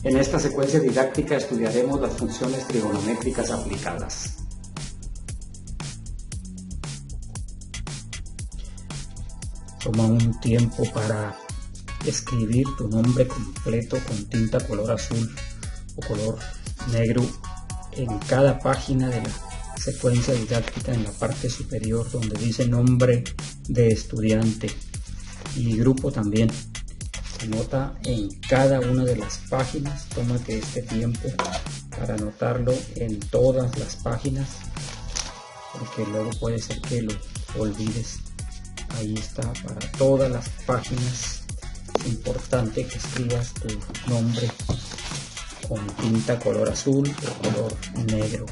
En esta secuencia didáctica estudiaremos las funciones trigonométricas aplicadas. Toma un tiempo para escribir tu nombre completo con tinta color azul o color negro en cada página de la secuencia didáctica, en la parte superior donde dice nombre de estudiante y grupo también. Anota en cada una de las páginas, tómate este tiempo para anotarlo en todas las páginas, porque luego puede ser que lo olvides. Ahí está, para todas las páginas. Es importante que escribas tu nombre con tinta color azul o color negro.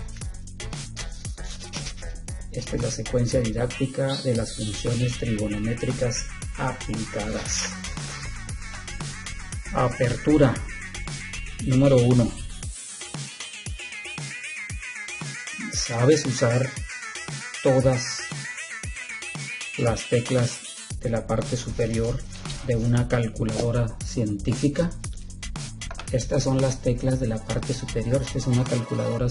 Esta es la secuencia didáctica de las funciones trigonométricas aplicadas. Apertura. Número 1. ¿Sabes usar todas las teclas de la parte superior de una calculadora científica? Estas son las teclas de la parte superior. Esta es una calculadora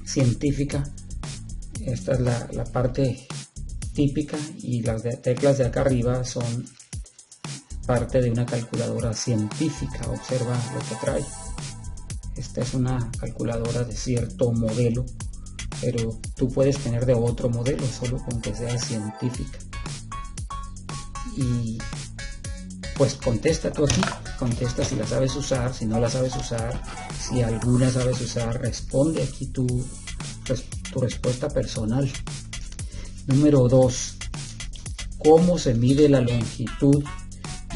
científica. Esta es la parte típica, y las teclas de acá arriba son parte de una calculadora científica. Observa lo que trae. Esta es una calculadora de cierto modelo, pero tú puedes tener de otro modelo, solo con que sea científica. Y pues contesta tú aquí, contesta si la sabes usar, si no la sabes usar, si alguna sabes usar, responde aquí tu respuesta personal. Número 2. ¿Cómo se mide la longitud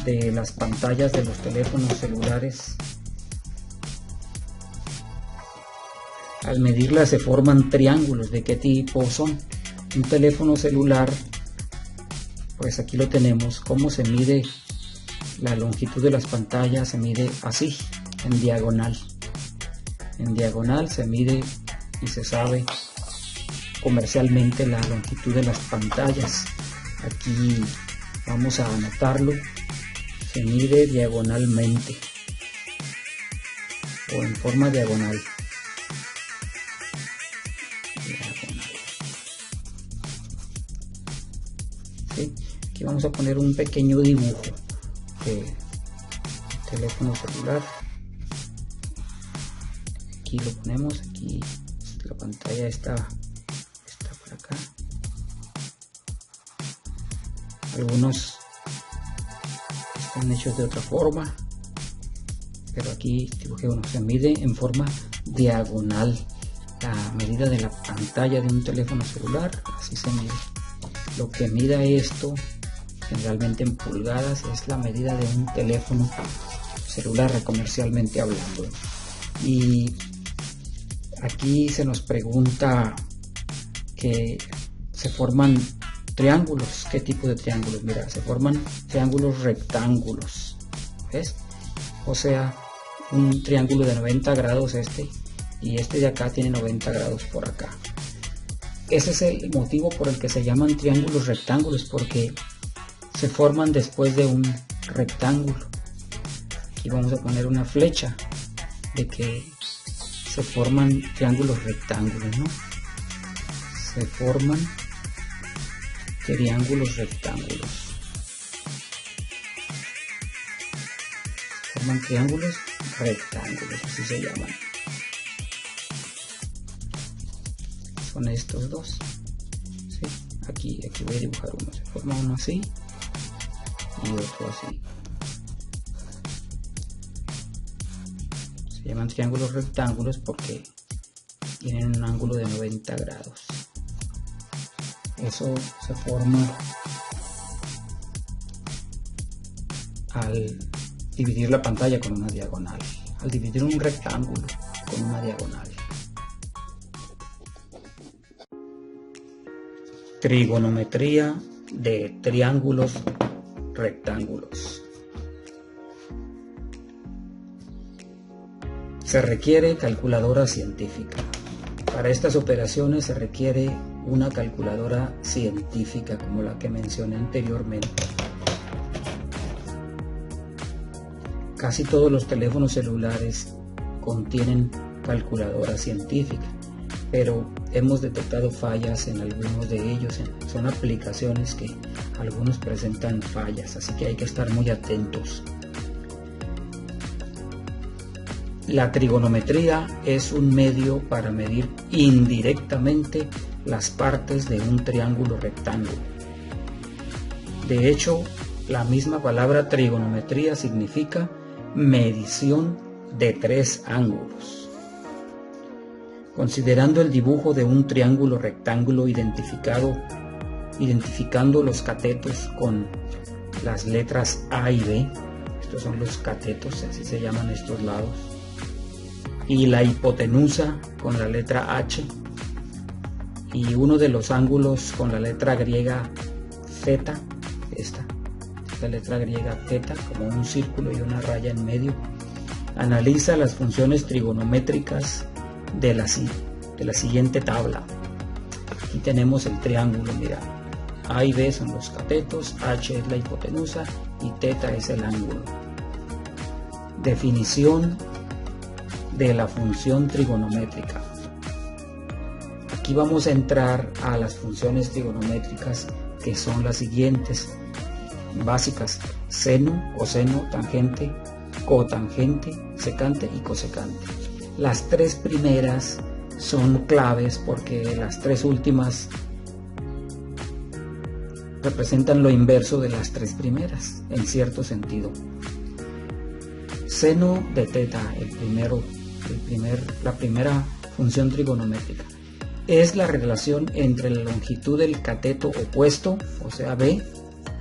de las pantallas de los teléfonos celulares? Al medirlas se forman triángulos. ¿De qué tipo son? Un teléfono celular, pues aquí lo tenemos. ¿Cómo se mide la longitud de las pantallas? Se mide así, en diagonal. En diagonal se mide y se sabe comercialmente la longitud de las pantallas. Aquí vamos a anotarlo. Se mide diagonalmente o en forma diagonal. ¿Sí? Aquí vamos a poner un pequeño dibujo de teléfono celular. Aquí lo ponemos, aquí la pantalla está por acá. Algunos están hechos de otra forma, pero aquí dibujé uno. Se mide en forma diagonal. La medida de la pantalla de un teléfono celular, así se mide. Lo que mida esto, generalmente en pulgadas, es la medida de un teléfono celular, comercialmente hablando. Y aquí se nos pregunta que se forman triángulos. ¿Qué tipo de triángulos? Mira, se forman triángulos rectángulos. ¿Ves? O sea, un triángulo de 90 grados y este de acá tiene 90 grados por acá. Ese es el motivo por el que se llaman triángulos rectángulos, porque se forman después de un rectángulo. Aquí vamos a poner una flecha de que se forman triángulos rectángulos, ¿no? Se forman triángulos rectángulos. Se forman triángulos rectángulos, así se llaman. Son estos dos. ¿Sí? Aquí voy a dibujar uno. Se forma uno así y otro así. Se llaman triángulos rectángulos porque tienen un ángulo de 90 grados. Eso se forma al dividir la pantalla con una diagonal, al dividir un rectángulo con una diagonal. Trigonometría de triángulos rectángulos. Se requiere calculadora científica. Para estas operaciones se requiere una calculadora científica como la que mencioné anteriormente. casi todos los teléfonos celulares contienen calculadora científica, pero hemos detectado fallas en algunos de ellos. Son aplicaciones que algunos presentan fallas, así que hay que estar muy atentos. La trigonometría es un medio para medir indirectamente las partes de un triángulo rectángulo. De hecho, la misma palabra trigonometría significa medición de tres ángulos. Considerando el dibujo de un triángulo rectángulo identificando los catetos con las letras A y B, estos son los catetos, así se llaman estos lados, y la hipotenusa con la letra H, y uno de los ángulos con la letra griega θ, la letra griega θ, como un círculo y una raya en medio. Analiza las funciones trigonométricas de la siguiente tabla. Aquí tenemos el triángulo, mira, A y B son los catetos, H es la hipotenusa y θ es el ángulo. Definición de la función trigonométrica. Aquí vamos a entrar a las funciones trigonométricas, que son las siguientes básicas: seno, coseno, tangente, cotangente, secante y cosecante. Las tres primeras son claves porque las tres últimas representan lo inverso de las tres primeras, en cierto sentido. Seno de θ, la primera función trigonométrica, es la relación entre la longitud del cateto opuesto, o sea B,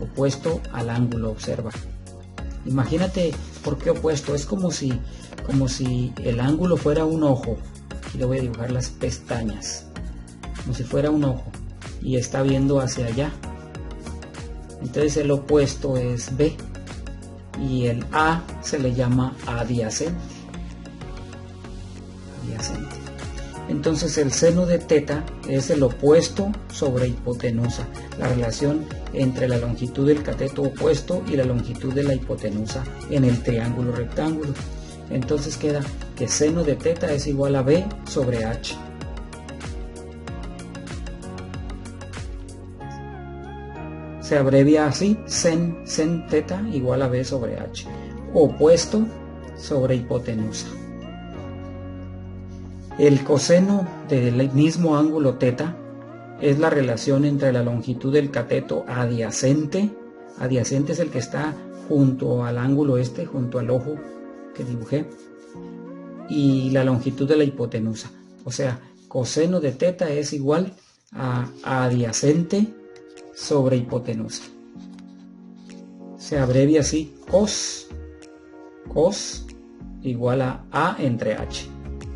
opuesto al ángulo. Observa. Imagínate, ¿por qué opuesto? Es como si el ángulo fuera un ojo. Aquí le voy a dibujar las pestañas, como si fuera un ojo y está viendo hacia allá. Entonces el opuesto es B y el A se le llama adyacente. Entonces el seno de θ es el opuesto sobre hipotenusa, la relación entre la longitud del cateto opuesto y la longitud de la hipotenusa en el triángulo rectángulo. Entonces queda que seno de θ es igual a B sobre H. Se abrevia así: sen θ igual a B sobre H, opuesto sobre hipotenusa. El coseno del mismo ángulo θ es la relación entre la longitud del cateto adyacente es el que está junto al ángulo junto al ojo que dibujé, y la longitud de la hipotenusa. O sea, coseno de θ es igual a adyacente sobre hipotenusa. Se abrevia así: cos igual a entre H.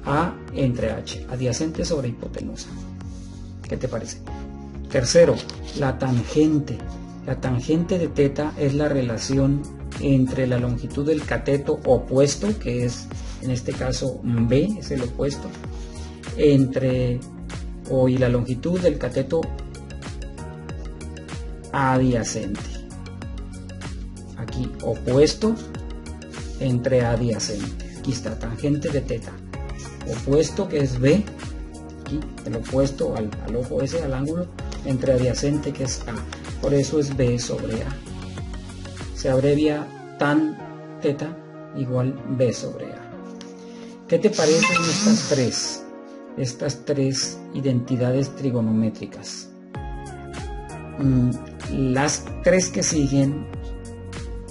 A entre H, adyacente sobre hipotenusa. ¿Qué te parece? Tercero, la tangente. La tangente de θ es la relación entre la longitud del cateto opuesto, que es en este caso B, es el opuesto, y la longitud del cateto adyacente. Aquí opuesto entre adyacente. Aquí está, tangente de θ. Opuesto, que es B, aquí el opuesto al ojo ese, al ángulo, entre adyacente, que es A, por eso es B sobre A. Se abrevia tan θ igual B sobre A. ¿Qué te parecen estas tres identidades trigonométricas? Las tres que siguen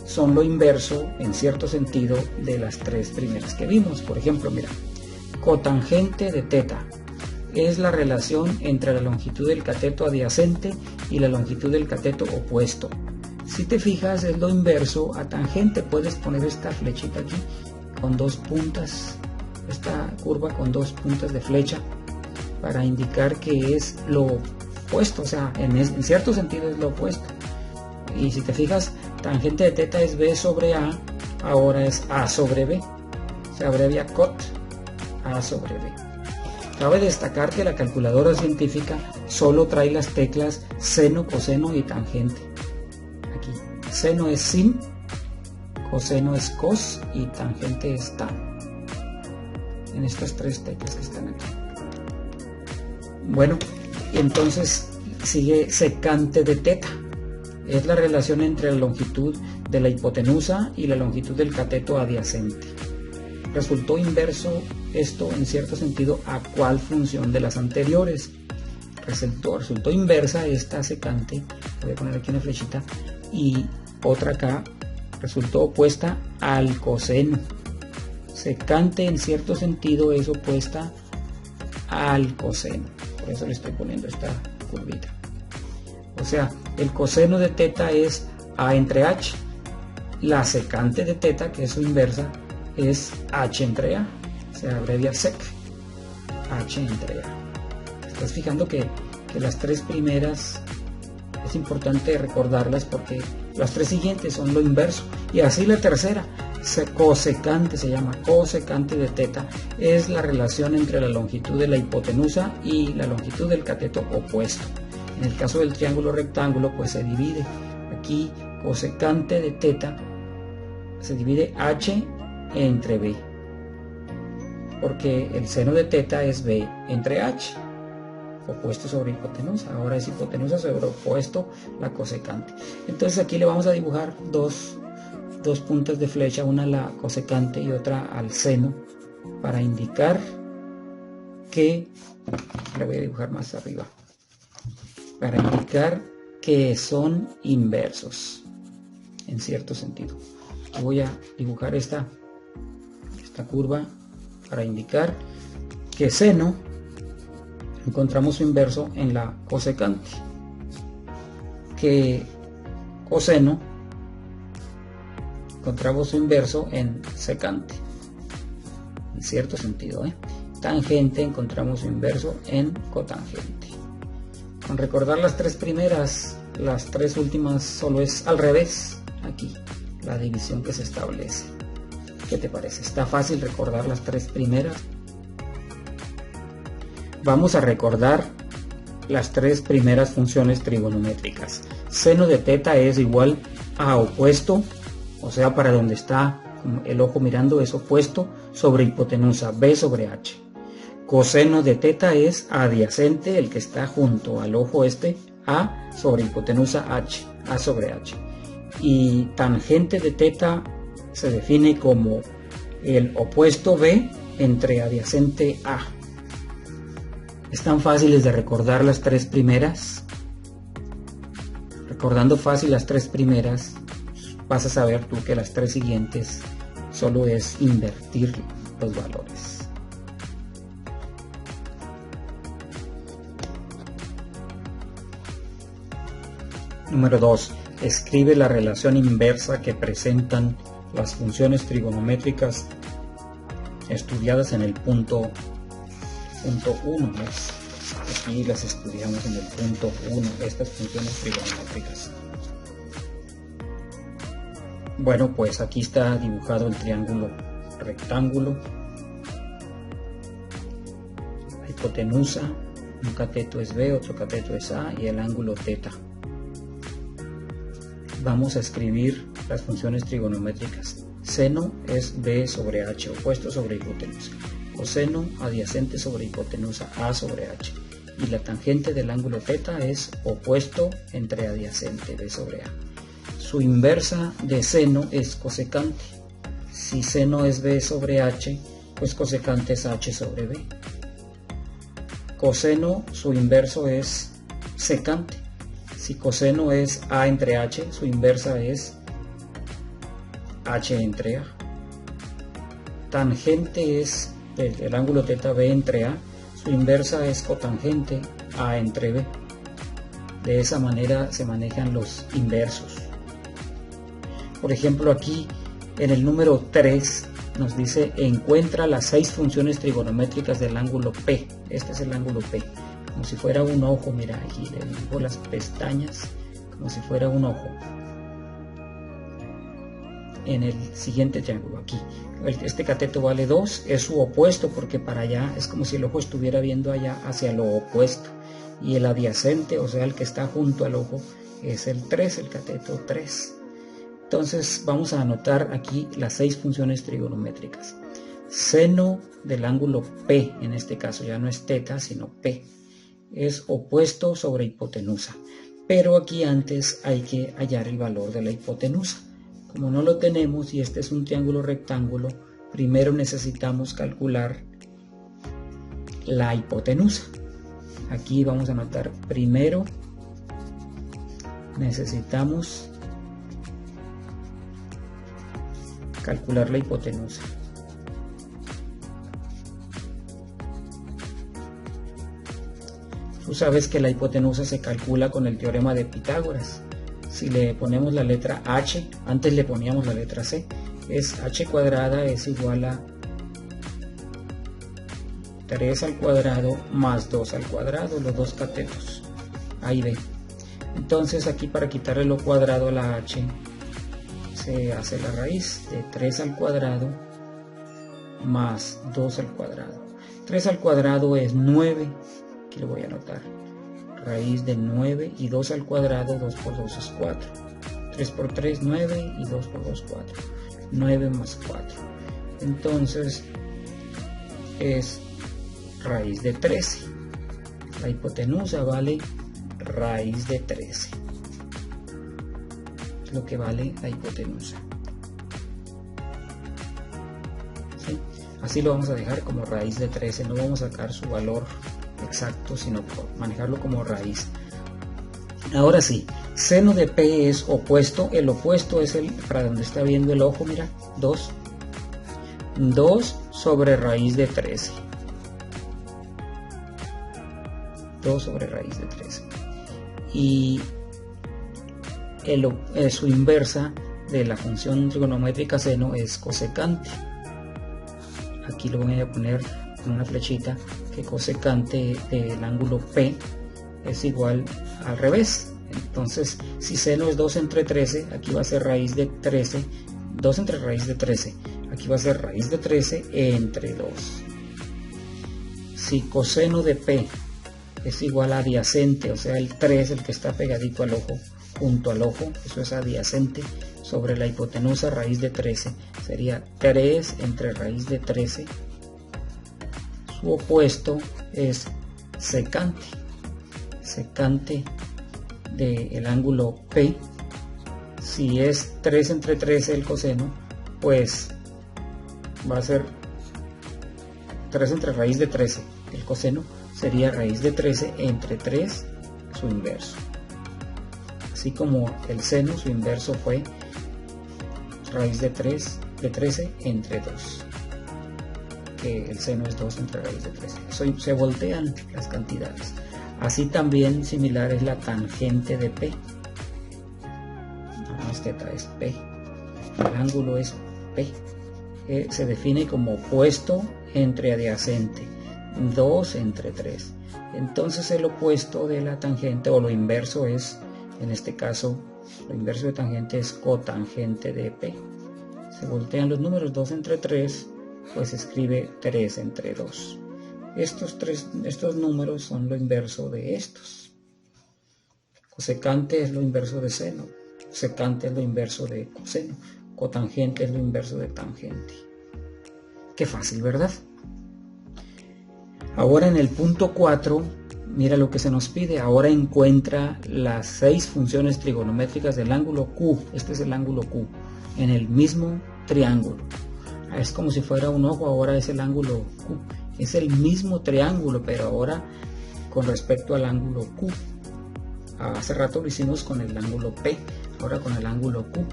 son lo inverso, en cierto sentido, de las tres primeras que vimos. Por ejemplo, mira, cotangente de θ es la relación entre la longitud del cateto adyacente y la longitud del cateto opuesto. Si te fijas, es lo inverso a tangente. Puedes poner esta flechita aquí con dos puntas, esta curva con dos puntas de flecha, para indicar que es lo opuesto, o sea, en cierto sentido es lo opuesto. Y si te fijas, tangente de θ es B sobre A, ahora es A sobre B. Se abrevia cot A sobre B. Cabe destacar que la calculadora científica solo trae las teclas seno, coseno y tangente. Aquí, seno es sin, coseno es cos y tangente es tan, en estas tres tetas que están aquí. Bueno, entonces sigue secante de teta. Es la relación entre la longitud de la hipotenusa y la longitud del cateto adyacente. Resultó inverso esto en cierto sentido a cuál función de las anteriores. Resultó inversa esta secante, voy a poner aquí una flechita, y otra acá resultó opuesta al coseno. Secante en cierto sentido es opuesta al coseno, por eso le estoy poniendo esta curvita. O sea, el coseno de teta es A entre H, la secante de teta, que es su inversa, es H entre A, se abrevia sec, H entre A. Te estás fijando que las tres primeras es importante recordarlas porque las tres siguientes son lo inverso, y así la tercera, cosecante, se llama cosecante de teta, es la relación entre la longitud de la hipotenusa y la longitud del cateto opuesto. En el caso del triángulo rectángulo, pues se divide aquí cosecante de teta, se divide H entre B, porque el seno de teta es B entre H, opuesto sobre hipotenusa. Ahora es hipotenusa sobre opuesto la cosecante. Entonces aquí le vamos a dibujar dos puntas de flecha, una a la cosecante y otra al seno, para indicar que, le voy a dibujar más arriba, para indicar que son inversos en cierto sentido. Aquí voy a dibujar esta curva para indicar que seno encontramos su inverso en la cosecante, que coseno encontramos su inverso en secante, en cierto sentido, Tangente encontramos su inverso en cotangente. Con recordar las tres primeras, las tres últimas solo es al revés, aquí, la división que se establece. ¿Qué te parece? ¿Está fácil recordar las tres primeras? Vamos a recordar las tres primeras funciones trigonométricas. Seno de teta es igual a opuesto, o sea, para donde está el ojo mirando es opuesto sobre hipotenusa, B sobre H. Coseno de teta es adyacente, el que está junto al ojo A sobre hipotenusa H, A sobre H. Y tangente de teta se define como el opuesto B entre adyacente A. ¿Están fáciles de recordar las tres primeras? Recordando fácil las tres primeras, vas a saber tú que las tres siguientes solo es invertir los valores. Número 2. Escribe la relación inversa que presentan las funciones trigonométricas estudiadas en el punto 1. Aquí las estudiamos en el punto 1, estas funciones trigonométricas. Bueno, pues aquí está dibujado el triángulo rectángulo, la hipotenusa, un cateto es B, otro cateto es A y el ángulo teta. Vamos a escribir las funciones trigonométricas. Seno es B sobre H, opuesto sobre hipotenusa. Coseno adyacente sobre hipotenusa, A sobre H. Y la tangente del ángulo teta es opuesto entre adyacente, B sobre A. Su inversa de seno es cosecante. Si seno es B sobre H, pues cosecante es H sobre B. Coseno, su inverso es secante. Si coseno es A entre H, su inversa es H entre A. Tangente es el ángulo teta B entre A, su inversa es cotangente A entre B. De esa manera se manejan los inversos. Por ejemplo, aquí en el número 3 nos dice encuentra las 6 funciones trigonométricas del ángulo P. Este es el ángulo P, como si fuera un ojo. Mira, aquí le dibujo las pestañas como si fuera un ojo. En el siguiente triángulo, aquí, este cateto vale 2, es su opuesto porque para allá es como si el ojo estuviera viendo allá hacia lo opuesto. Y el adyacente, o sea, el que está junto al ojo, es el 3, el cateto 3. Entonces vamos a anotar aquí las 6 funciones trigonométricas. Seno del ángulo P, en este caso ya no es teta sino P, es opuesto sobre hipotenusa, pero aquí antes hay que hallar el valor de la hipotenusa. Como no lo tenemos y este es un triángulo rectángulo, primero necesitamos calcular la hipotenusa. Aquí vamos a anotar primero necesitamos calcular la hipotenusa. Tú sabes que la hipotenusa se calcula con el teorema de Pitágoras. Si le ponemos la letra h, antes le poníamos la letra c, es h cuadrada es igual a 3 al cuadrado más 2 al cuadrado, los dos catetos, A y B. Entonces aquí para quitarle lo cuadrado a la h, se hace la raíz de 3 al cuadrado más 2 al cuadrado. 3 al cuadrado es 9, aquí lo voy a anotar, raíz de 9, y 2 al cuadrado, 2 por 2 es 4, 3 por 3 9 y 2 por 2 4, 9 más 4, entonces es raíz de 13. La hipotenusa vale raíz de 13, es lo que vale la hipotenusa. ¿Sí? Así lo vamos a dejar como raíz de 13, no vamos a sacar su valor exacto, sino manejarlo como raíz. Ahora sí, seno de P es opuesto, el opuesto es el para donde está viendo el ojo, mira, 2 sobre raíz de 13, 2 sobre raíz de 13, y su inversa de la función trigonométrica seno es cosecante. Aquí lo voy a poner con una flechita, que cosecante del ángulo P es igual al revés. Entonces si seno es 2 entre 13, aquí va a ser raíz de 13, 2 entre raíz de 13, aquí va a ser raíz de 13 entre 2. Si coseno de P es igual a adyacente, o sea el 3, el que está pegadito al ojo, junto al ojo, eso es adyacente, sobre la hipotenusa raíz de 13, sería 3 entre raíz de 13. Su opuesto es secante, secante del ángulo P. Si es 3 entre 13 el coseno, pues va a ser 3 entre raíz de 13, el coseno sería raíz de 13 entre 3, su inverso. Así como el seno, su inverso fue raíz de 13 entre 2, que el seno es 2 entre raíz de 13. Se voltean las cantidades. Así también similar es la tangente de P. No es teta, es P. El ángulo es P. Se define como opuesto entre adyacente, 2 entre 3. Entonces el opuesto de la tangente, o lo inverso es, en este caso, lo inverso de tangente es cotangente de P. Se voltean los números, 2 entre 3, pues se escribe 3 entre 2. Estos números son lo inverso de estos. Cosecante es lo inverso de seno, secante es lo inverso de coseno, cotangente es lo inverso de tangente. Qué fácil, ¿verdad? Ahora en el punto 4, mira lo que se nos pide. Ahora encuentra las 6 funciones trigonométricas del ángulo Q. Este es el ángulo Q, en el mismo triángulo. Es como si fuera un ojo, ahora es el ángulo Q. Es el mismo triángulo, pero ahora con respecto al ángulo Q. Hace rato lo hicimos con el ángulo P, ahora con el ángulo Q.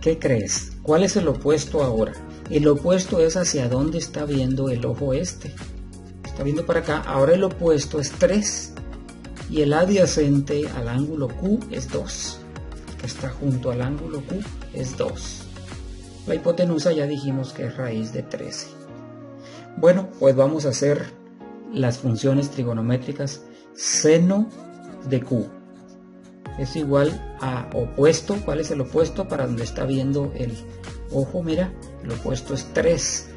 ¿Qué crees? ¿Cuál es el opuesto ahora? El opuesto es hacia dónde está viendo el ojo este. Está viendo para acá. Ahora el opuesto es 3 y el adyacente al ángulo Q es 2. El que está junto al ángulo Q es 2. La hipotenusa ya dijimos que es raíz de 13. Bueno, pues vamos a hacer las funciones trigonométricas. Seno de Q es igual a opuesto. ¿Cuál es el opuesto? Para donde está viendo el ojo, mira, el opuesto es 3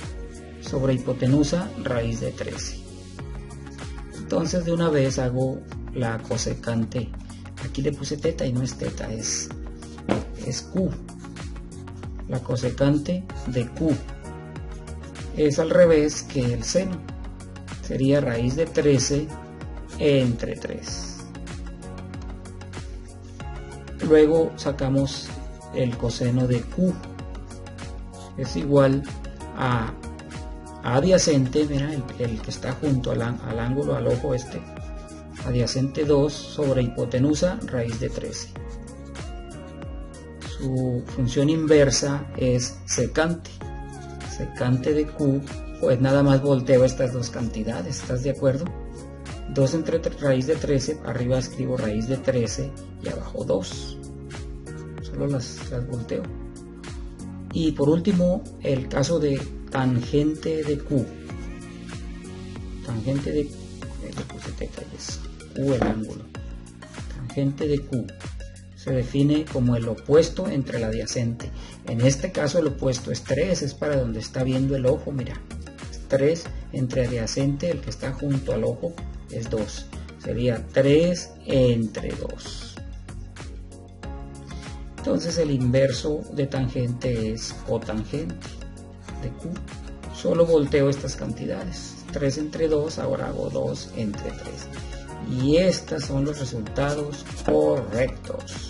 sobre hipotenusa raíz de 13. Entonces de una vez hago la cosecante. Aquí le puse teta y no es teta, es es Q. La cosecante de Q es al revés que el seno. Sería raíz de 13 entre 3. Luego sacamos el coseno de Q. Es igual a adyacente, mira, el que está junto al ángulo, al ojo este. Adyacente 2 sobre hipotenusa, raíz de 13. Su función inversa es secante. Secante de Q, pues nada más volteo estas dos cantidades, ¿estás de acuerdo? 2 entre raíz de 13, arriba escribo raíz de 13 y abajo 2. Solo las volteo. Y por último, el caso de tangente de Q. Tangente de Q, el ángulo. Tangente de Q se define como el opuesto entre el adyacente. En este caso el opuesto es 3, es para donde está viendo el ojo, mira. 3 entre adyacente, el que está junto al ojo, es 2. Sería 3 entre 2. Entonces el inverso de tangente es cotangente de Q. Solo volteo estas cantidades. 3 entre 2, ahora hago 2 entre 3. Y estos son los resultados correctos.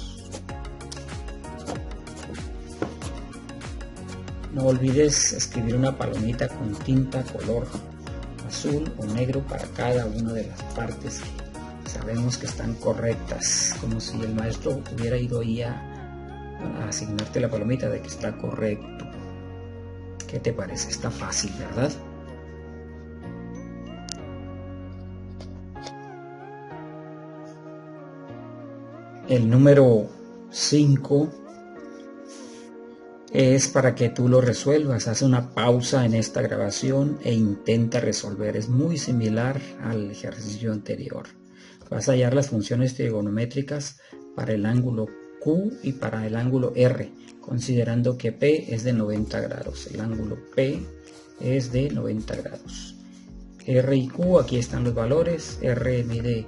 No olvides escribir una palomita con tinta color azul o negro para cada una de las partes que sabemos que están correctas, como si el maestro hubiera ido ahí a asignarte la palomita de que está correcto. ¿Qué te parece? Está fácil, ¿verdad? El número 5 es para que tú lo resuelvas. Haz una pausa en esta grabación e intenta resolver. Es muy similar al ejercicio anterior. Vas a hallar las funciones trigonométricas para el ángulo Q y para el ángulo R, considerando que P es de 90 grados. El ángulo P es de 90 grados. R y Q, aquí están los valores. R mide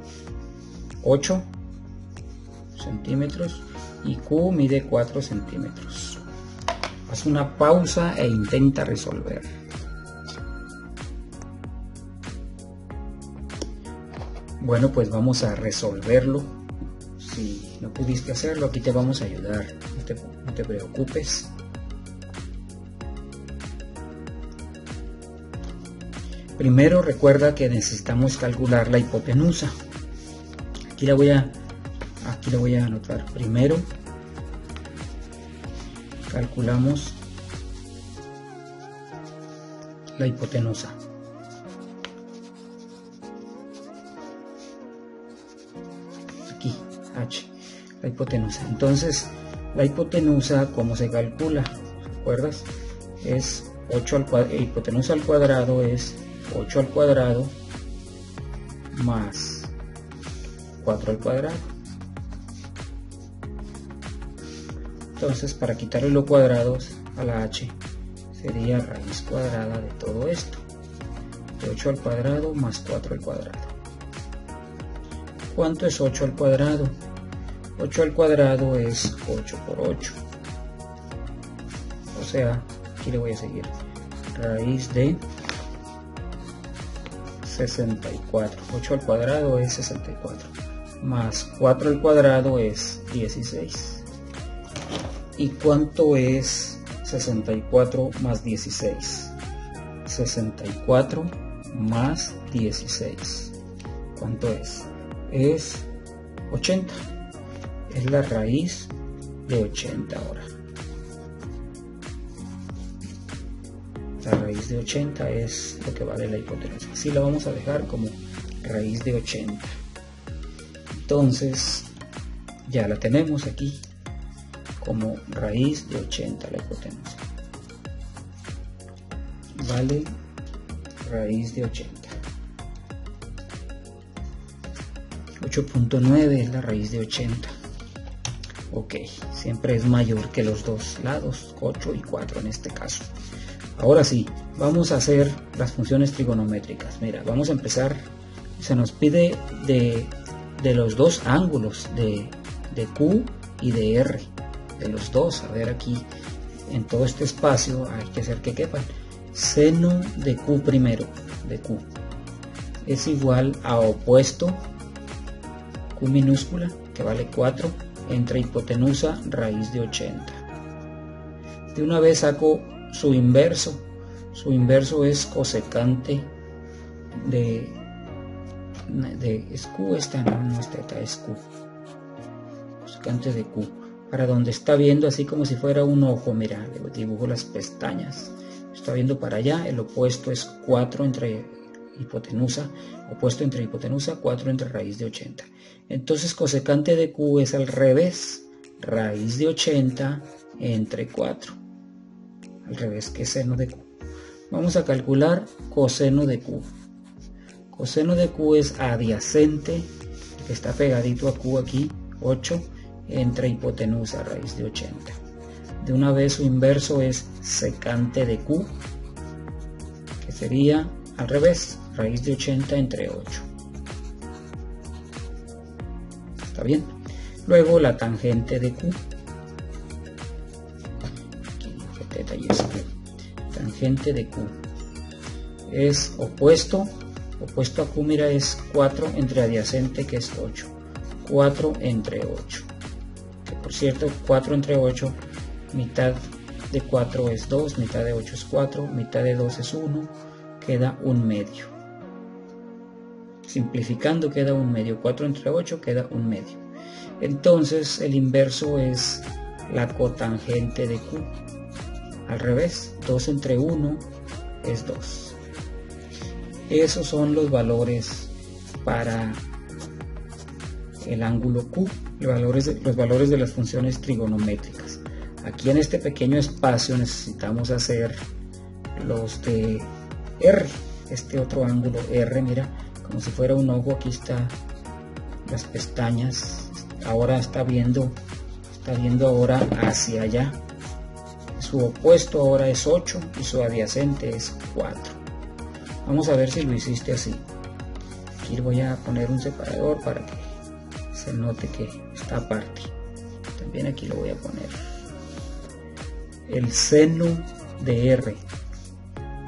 8 centímetros y Q mide 4 centímetros. Haz una pausa e intenta resolver. Bueno, pues vamos a resolverlo. Si no pudiste hacerlo, aquí te vamos a ayudar. No te preocupes. Primero recuerda que necesitamos calcular la hipotenusa. Aquí la voy a anotar. Primero calculamos la hipotenusa. Aquí, H, la hipotenusa. Entonces, la hipotenusa, ¿cómo se calcula? ¿Recuerdas? Es 8 al cuadrado. Hipotenusa al cuadrado es 8 al cuadrado más 4 al cuadrado. Entonces, para quitarle los cuadrados a la h, sería raíz cuadrada de todo esto. De 8 al cuadrado más 4 al cuadrado. ¿Cuánto es 8 al cuadrado? 8 al cuadrado es 8 por 8. O sea, aquí le voy a seguir. Raíz de 64. 8 al cuadrado es 64. Más 4 al cuadrado es 16. ¿Y cuánto es 64 más 16? 64 más 16. ¿Cuánto es? Es 80. Es la raíz de 80 ahora. La raíz de 80 es lo que vale la hipotenusa. Así la vamos a dejar como raíz de 80. Entonces, ya la tenemos aquí como raíz de 80 la hipotenusa. Vale raíz de 80. 8.9 es la raíz de 80. Ok, siempre es mayor que los dos lados, 8 y 4 en este caso. Ahora sí, vamos a hacer las funciones trigonométricas. Mira, vamos a empezar. Se nos pide de los dos ángulos de Q y de R. de los dos. A ver, aquí en todo este espacio hay que hacer que quepan. Seno de Q primero, de Q, es igual a opuesto Q minúscula, que vale 4, entre hipotenusa raíz de 80. De una vez saco su inverso. Su inverso es cosecante es Q, esta no es teta, es Q. Cosecante de Q. Para donde está viendo, así como si fuera un ojo, mira, le dibujo las pestañas. Está viendo para allá, el opuesto es 4 entre hipotenusa, opuesto entre hipotenusa, 4 entre raíz de 80. Entonces cosecante de Q es al revés, raíz de 80 entre 4. Al revés que seno de Q. Vamos a calcular coseno de Q. Coseno de Q es adyacente, que está pegadito a Q aquí, 8 entre hipotenusa, raíz de 80. De una vez su inverso es secante de Q, que sería al revés, raíz de 80 entre 8. ¿Está bien? Luego la tangente de Q. Aquí, teta y esto. Tangente de Q es opuesto a Q, mira, es 4 entre adyacente, que es 8. 4 entre 8. Que por cierto, 4 entre 8, mitad de 4 es 2, mitad de 8 es 4, mitad de 2 es 1, queda 1/2. Simplificando queda 1/2. 4 entre 8 queda 1/2. Entonces el inverso es la cotangente de Q. Al revés, 2 entre 1 es 2. Esos son los valores para el ángulo Q, los valores de las funciones trigonométricas. Aquí en este pequeño espacio necesitamos hacer los de R, este otro ángulo R, mira, como si fuera un ojo. Aquí está las pestañas, ahora está viendo ahora hacia allá. Su opuesto ahora es 8 y su adyacente es 4. Vamos a ver si lo hiciste así. Aquí voy a poner un separador para que se note que está aparte. También aquí lo voy a poner. El seno de R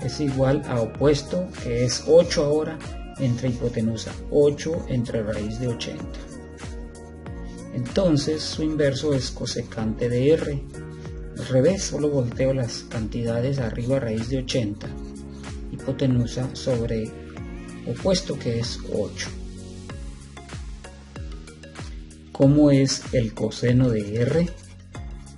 es igual a opuesto, que es 8 ahora, entre hipotenusa, 8 entre raíz de 80. Entonces su inverso es cosecante de R. Al revés, solo volteo las cantidades, arriba raíz de 80, hipotenusa sobre opuesto, que es 8. ¿Cómo es el coseno de R?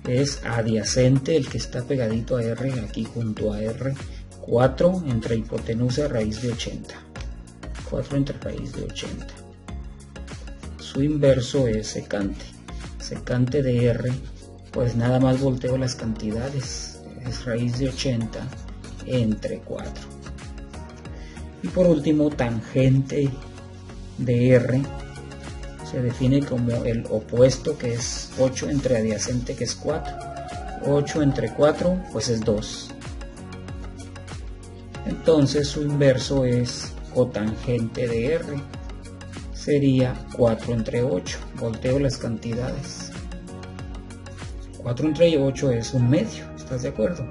Es adyacente, el que está pegadito a R, aquí junto a R, 4 entre hipotenusa raíz de 80. 4 entre raíz de 80. Su inverso es secante. Secante de R, pues nada más volteo las cantidades, es raíz de 80 entre 4. Y por último, tangente de R se define como el opuesto, que es 8 entre adyacente, que es 4. 8 entre 4 pues es 2. Entonces su inverso es cotangente de R, sería 4 entre 8. Volteo las cantidades. 4 entre 8 es 1/2, ¿estás de acuerdo?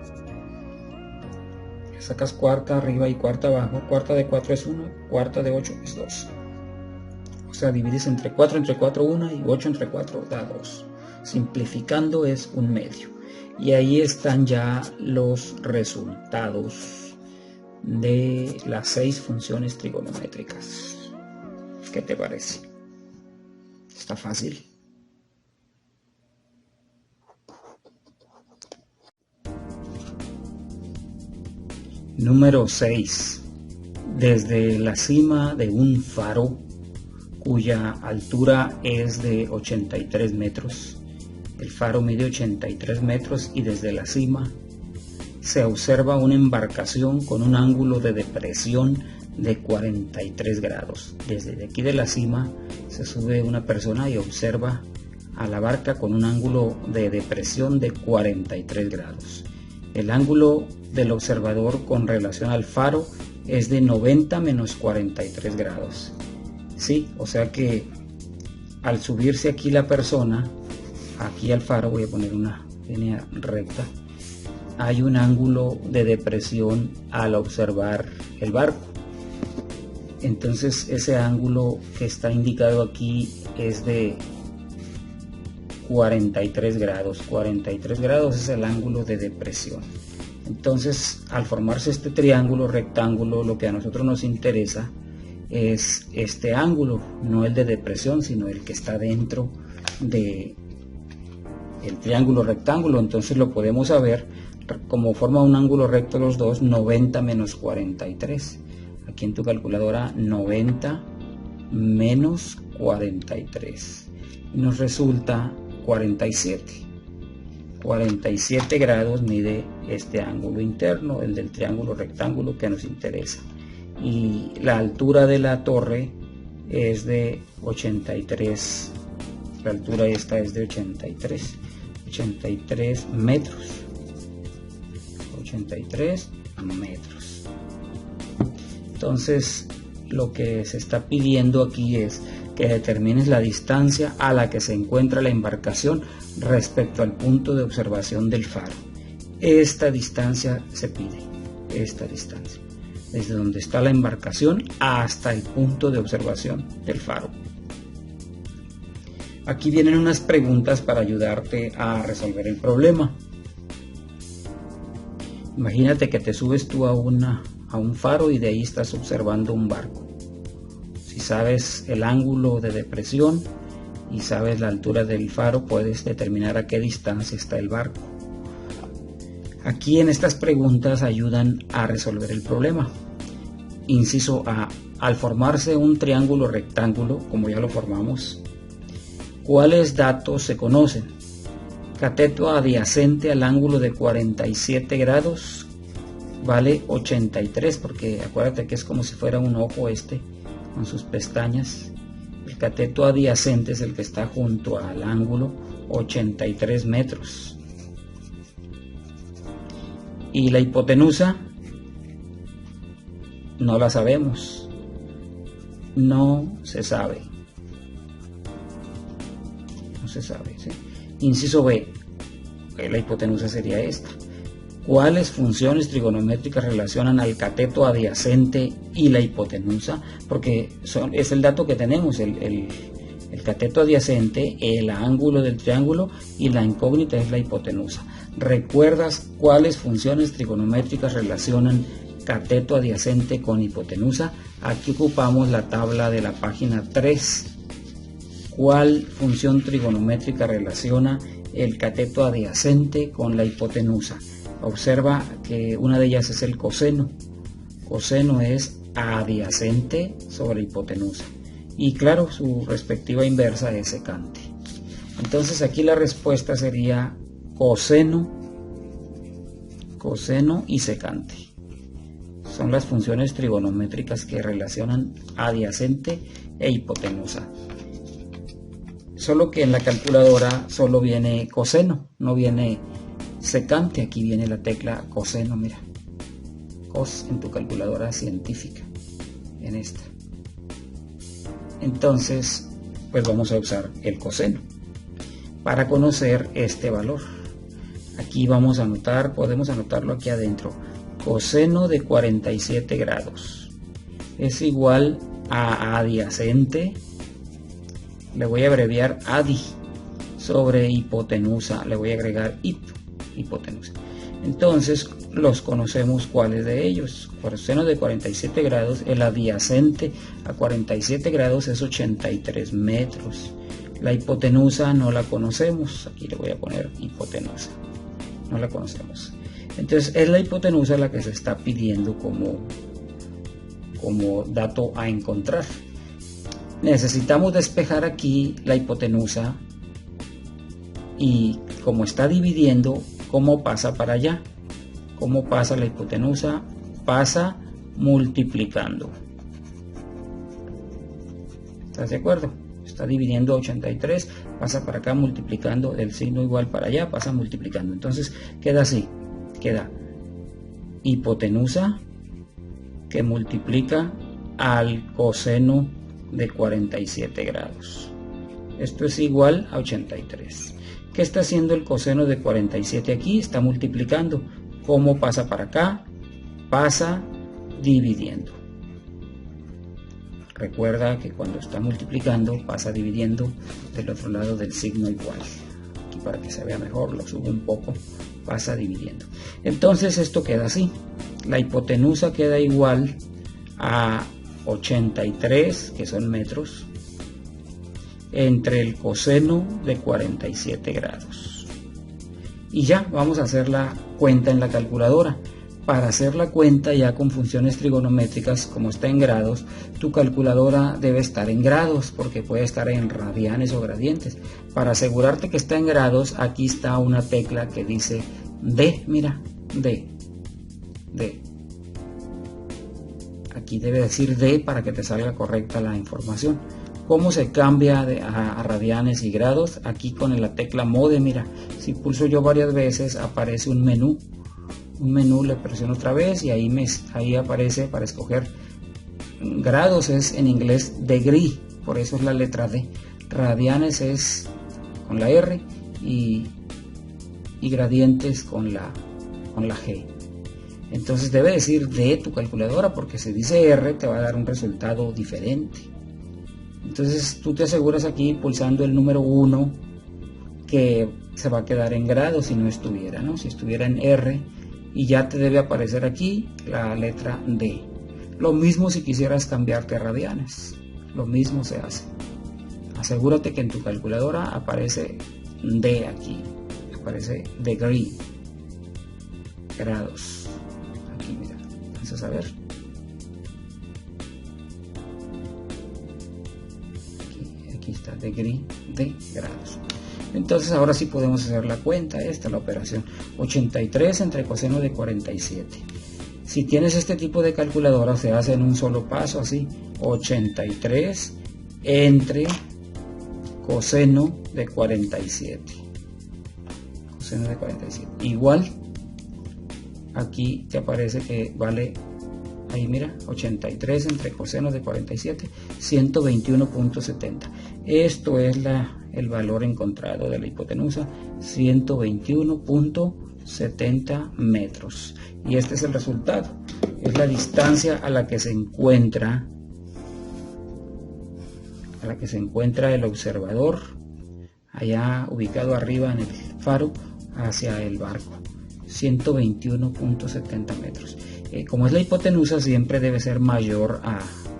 Sacas cuarta arriba y cuarta abajo. Cuarta de 4 es 1, cuarta de 8 es 2. O sea, divides entre 4 entre 4 1 y 8 entre 4 da 2. Simplificando es 1/2. Y ahí están ya los resultados de las 6 funciones trigonométricas. ¿Qué te parece? Está fácil. Número 6. Desde la cima de un faro cuya altura es de 83 metros, el faro mide 83 metros y desde la cima se observa una embarcación con un ángulo de depresión de 43 grados. Desde aquí de la cima se sube una persona y observa a la barca con un ángulo de depresión de 43 grados. El ángulo del observador con relación al faro es de 90 menos 43 grados. Sí, o sea que al subirse aquí la persona aquí al faro voy a poner una línea recta, hay un ángulo de depresión al observar el barco. Entonces ese ángulo que está indicado aquí es de 43 grados. 43 grados es el ángulo de depresión. Entonces, al formarse este triángulo rectángulo, lo que a nosotros nos interesa es este ángulo, no el de depresión, sino el que está dentro de el triángulo rectángulo. Entonces lo podemos saber como forma un ángulo recto los dos, 90 menos 43. Aquí en tu calculadora 90 menos 43 y nos resulta 47. 47 grados mide este ángulo interno, el del triángulo rectángulo que nos interesa. Y la altura de la torre es de 83. La altura esta es de 83 metros. 83 metros. Entonces, lo que se está pidiendo aquí es que determines la distancia a la que se encuentra la embarcación respecto al punto de observación del faro. Esta distancia se pide, esta distancia, desde donde está la embarcación hasta el punto de observación del faro. Aquí vienen unas preguntas para ayudarte a resolver el problema. Imagínate que te subes tú a un faro y de ahí estás observando un barco. Si sabes el ángulo de depresión y sabes la altura del faro, puedes determinar a qué distancia está el barco. Aquí en estas preguntas ayudan a resolver el problema. Inciso A. Al formarse un triángulo rectángulo, como ya lo formamos, ¿cuáles datos se conocen? Cateto adyacente al ángulo de 47 grados vale 83, porque acuérdate que es como si fuera un ojo con sus pestañas. El cateto adyacente es el que está junto al ángulo, 83 metros. Y la hipotenusa no la sabemos, no se sabe, ¿sí? Inciso B, la hipotenusa sería esta. ¿Cuáles funciones trigonométricas relacionan al cateto adyacente y la hipotenusa? Porque es el dato que tenemos, el cateto adyacente, el ángulo del triángulo, y la incógnita es la hipotenusa. ¿Recuerdas cuáles funciones trigonométricas relacionan cateto adyacente con hipotenusa? Aquí ocupamos la tabla de la página 3. ¿Cuál función trigonométrica relaciona el cateto adyacente con la hipotenusa? Observa que una de ellas es el coseno. Coseno es adyacente sobre hipotenusa. Y claro, su respectiva inversa es secante. Entonces aquí la respuesta sería coseno y secante. Son las funciones trigonométricas que relacionan adyacente e hipotenusa. Solo que en la calculadora solo viene coseno, no viene secante. Aquí viene la tecla coseno, mira, cos en tu calculadora científica, en esta. Entonces, pues vamos a usar el coseno para conocer este valor. Aquí vamos a anotar, podemos anotarlo aquí adentro. Coseno de 47 grados es igual a adyacente, le voy a abreviar ADI, sobre hipotenusa, le voy a agregar hipotenusa. Entonces los conocemos cuáles de ellos. Coseno de 47 grados, el adyacente a 47 grados es 83 metros. La hipotenusa no la conocemos, aquí le voy a poner hipotenusa, no la conocemos. Entonces es la hipotenusa la que se está pidiendo como dato a encontrar. Necesitamos despejar aquí la hipotenusa y como está dividiendo, ¿cómo pasa para allá? ¿Cómo pasa la hipotenusa? Pasa multiplicando. ¿Estás de acuerdo? Está dividiendo 83, pasa para acá multiplicando, el signo igual para allá, pasa multiplicando. Entonces queda así, queda hipotenusa que multiplica al coseno de 47 grados. Esto es igual a 83. ¿Qué está haciendo el coseno de 47 aquí? Está multiplicando. ¿Cómo pasa para acá? Pasa dividiendo. Recuerda que cuando está multiplicando pasa dividiendo del otro lado del signo igual. Aquí para que se vea mejor lo subo un poco, pasa dividiendo. Entonces esto queda así. La hipotenusa queda igual a 83, que son metros, entre el coseno de 47 grados. Y ya vamos a hacer la cuenta en la calculadora. Para hacer la cuenta ya con funciones trigonométricas, como está en grados, tu calculadora debe estar en grados, porque puede estar en radianes o gradientes. Para asegurarte que está en grados, aquí está una tecla que dice D, mira, D. Aquí debe decir D para que te salga correcta la información. ¿Cómo se cambia a radianes y grados? Aquí con la tecla mode, mira, si pulso yo varias veces aparece un menú. Le presiono otra vez y ahí aparece para escoger. Grados es en inglés degree, por eso es la letra D. Radianes es con la R y gradientes con la G. Entonces debe decir D tu calculadora, porque si dice R te va a dar un resultado diferente. Entonces tú te aseguras aquí pulsando el número 1 que se va a quedar en grados si no estuviera, ¿no? Si estuviera en R, y ya te debe aparecer aquí la letra D. Lo mismo si quisieras cambiarte a radianes, lo mismo se hace. Asegúrate que en tu calculadora aparece D aquí, aparece degree, grados. Aquí mira, vamos a ver. Aquí está degree de grados. Entonces ahora sí podemos hacer la cuenta, esta es la operación. 83 entre coseno de 47. Si tienes este tipo de calculadora se hace en un solo paso, así. 83 entre coseno de 47. Coseno de 47. Igual, aquí te aparece que vale, ahí mira, 83 entre coseno de 47, 121.70. Esto es el valor encontrado de la hipotenusa, 121.70 metros. Y este es el resultado. Es la distancia a la que se encuentra el observador, allá ubicado arriba en el faro, hacia el barco. 121.70 metros. Como es la hipotenusa, siempre debe ser mayor a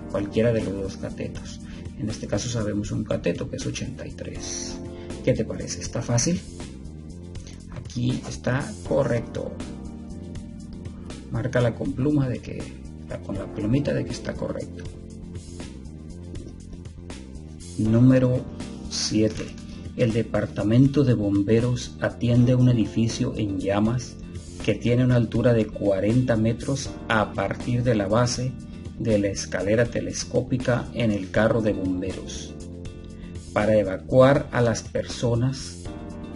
cualquiera de los dos catetos. En este caso sabemos un cateto que es 83. ¿Qué te parece? ¿Está fácil? Aquí está correcto. Márcala con pluma con la plumita de que está correcto. Número 7. El departamento de bomberos atiende a un edificio en llamas que tiene una altura de 40 metros a partir de la base de la escalera telescópica en el carro de bomberos. Para evacuar a las personas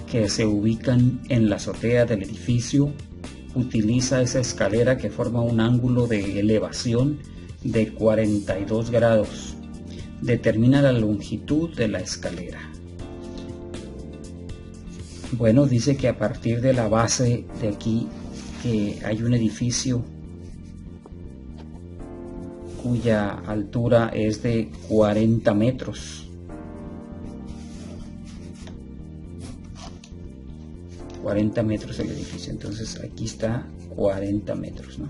que se ubican en la azotea del edificio, utiliza esa escalera que forma un ángulo de elevación de 42 grados. Determina la longitud de la escalera. Bueno, dice que a partir de la base de aquí, que hay un edificio cuya altura es de 40 metros. 40 metros el edificio, entonces aquí está 40 metros, ¿no?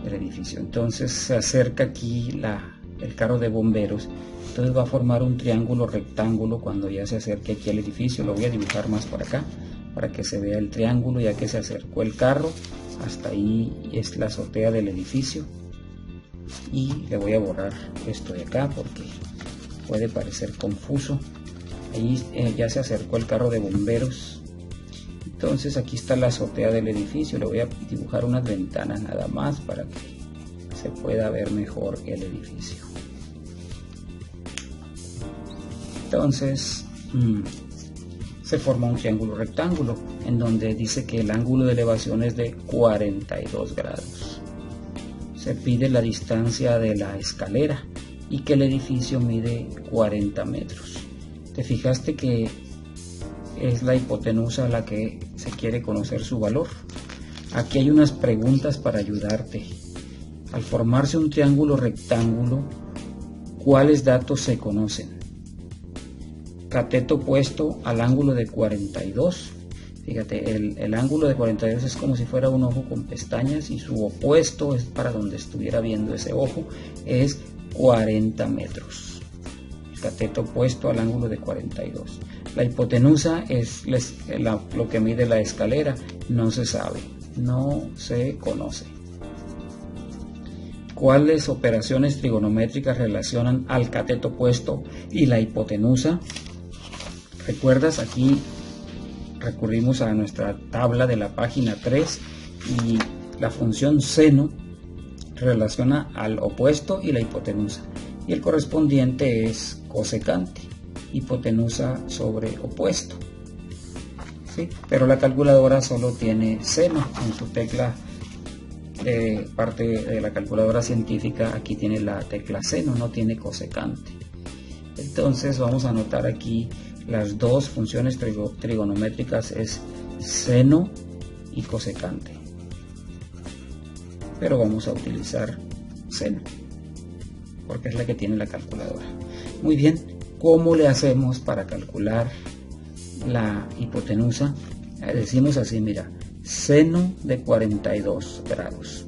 El edificio. Entonces se acerca aquí el carro de bomberos, entonces va a formar un triángulo rectángulo cuando ya se acerque aquí al edificio. Lo voy a dibujar más por acá para que se vea el triángulo, ya que se acercó el carro, hasta ahí es la azotea del edificio. Y le voy a borrar esto de acá porque puede parecer confuso. Ahí ya se acercó el carro de bomberos. Entonces aquí está la azotea del edificio. Le voy a dibujar unas ventanas nada más para que se pueda ver mejor el edificio. Entonces se forma un triángulo rectángulo en donde dice que el ángulo de elevación es de 42 grados. Se pide la distancia de la escalera y que el edificio mide 40 metros. ¿Te fijaste que es la hipotenusa la que se quiere conocer su valor. Aquí hay unas preguntas para ayudarte. Al formarse un triángulo rectángulo, ¿cuáles datos se conocen? Cateto opuesto al ángulo de 42. Fíjate, el ángulo de 42 es como si fuera un ojo con pestañas y su opuesto es para donde estuviera viendo ese ojo, es 40 metros. El cateto opuesto al ángulo de 42. La hipotenusa es lo que mide la escalera, no se sabe, no se conoce. ¿Cuáles operaciones trigonométricas relacionan al cateto opuesto y la hipotenusa? ¿Recuerdas? Aquí recurrimos a nuestra tabla de la página 3 y la función seno relaciona al opuesto y la hipotenusa. Y el correspondiente es cosecante, hipotenusa sobre opuesto. ¿Sí? Pero la calculadora solo tiene seno en su tecla. Parte de la calculadora científica, aquí tiene la tecla seno, no tiene cosecante. Entonces vamos a anotar aquí las dos funciones trigonométricas, es seno y cosecante, pero vamos a utilizar seno porque es la que tiene la calculadora. Muy bien, ¿cómo le hacemos para calcular la hipotenusa? Decimos así, mira, seno de 42 grados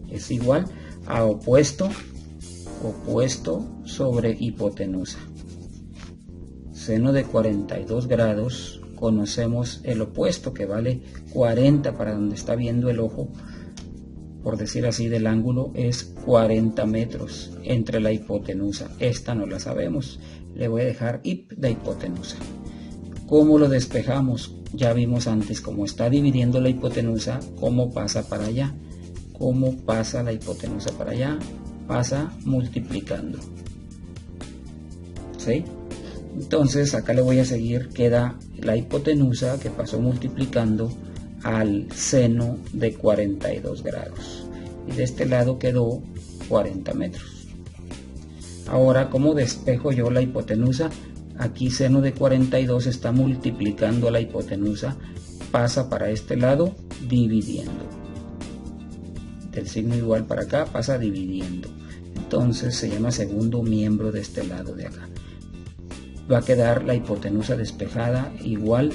es igual a opuesto sobre hipotenusa. Seno de 42 grados, conocemos el opuesto que vale 40 para donde está viendo el ojo, por decir así, del ángulo es 40 metros entre la hipotenusa. Esta no la sabemos, le voy a dejar hip de hipotenusa. ¿Cómo lo despejamos? Ya vimos antes cómo está dividiendo la hipotenusa, cómo pasa para allá. ¿Cómo pasa la hipotenusa para allá? Pasa multiplicando. ¿Sí? Entonces acá le voy a seguir, queda la hipotenusa que pasó multiplicando al seno de 42 grados. Y de este lado quedó 40 metros. Ahora, ¿cómo despejo yo la hipotenusa? Aquí seno de 42 está multiplicando a la hipotenusa, pasa para este lado dividiendo. Del signo igual para acá pasa dividiendo. Entonces se llama segundo miembro de este lado de acá. Va a quedar la hipotenusa despejada igual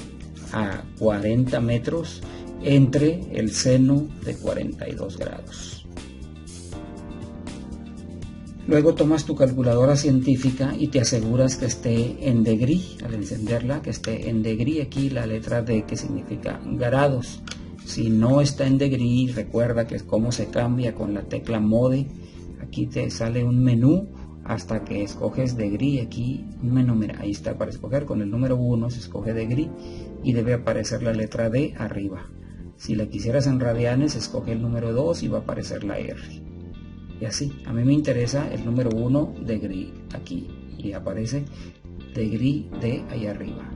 a 40 metros entre el seno de 42 grados. Luego tomas tu calculadora científica y te aseguras que esté en degree, al encenderla, que esté en degree, aquí la letra D que significa grados. Si no está en degree, recuerda que es cómo se cambia con la tecla mode. Aquí te sale un menú hasta que escoges degree, aquí un menú, mira, ahí está para escoger, con el número 1 se escoge degree y debe aparecer la letra D arriba. Si la quisieras en radianes, escoge el número 2 y va a aparecer la R. Y así, a mí me interesa el número 1 degree aquí y aparece degree de ahí arriba.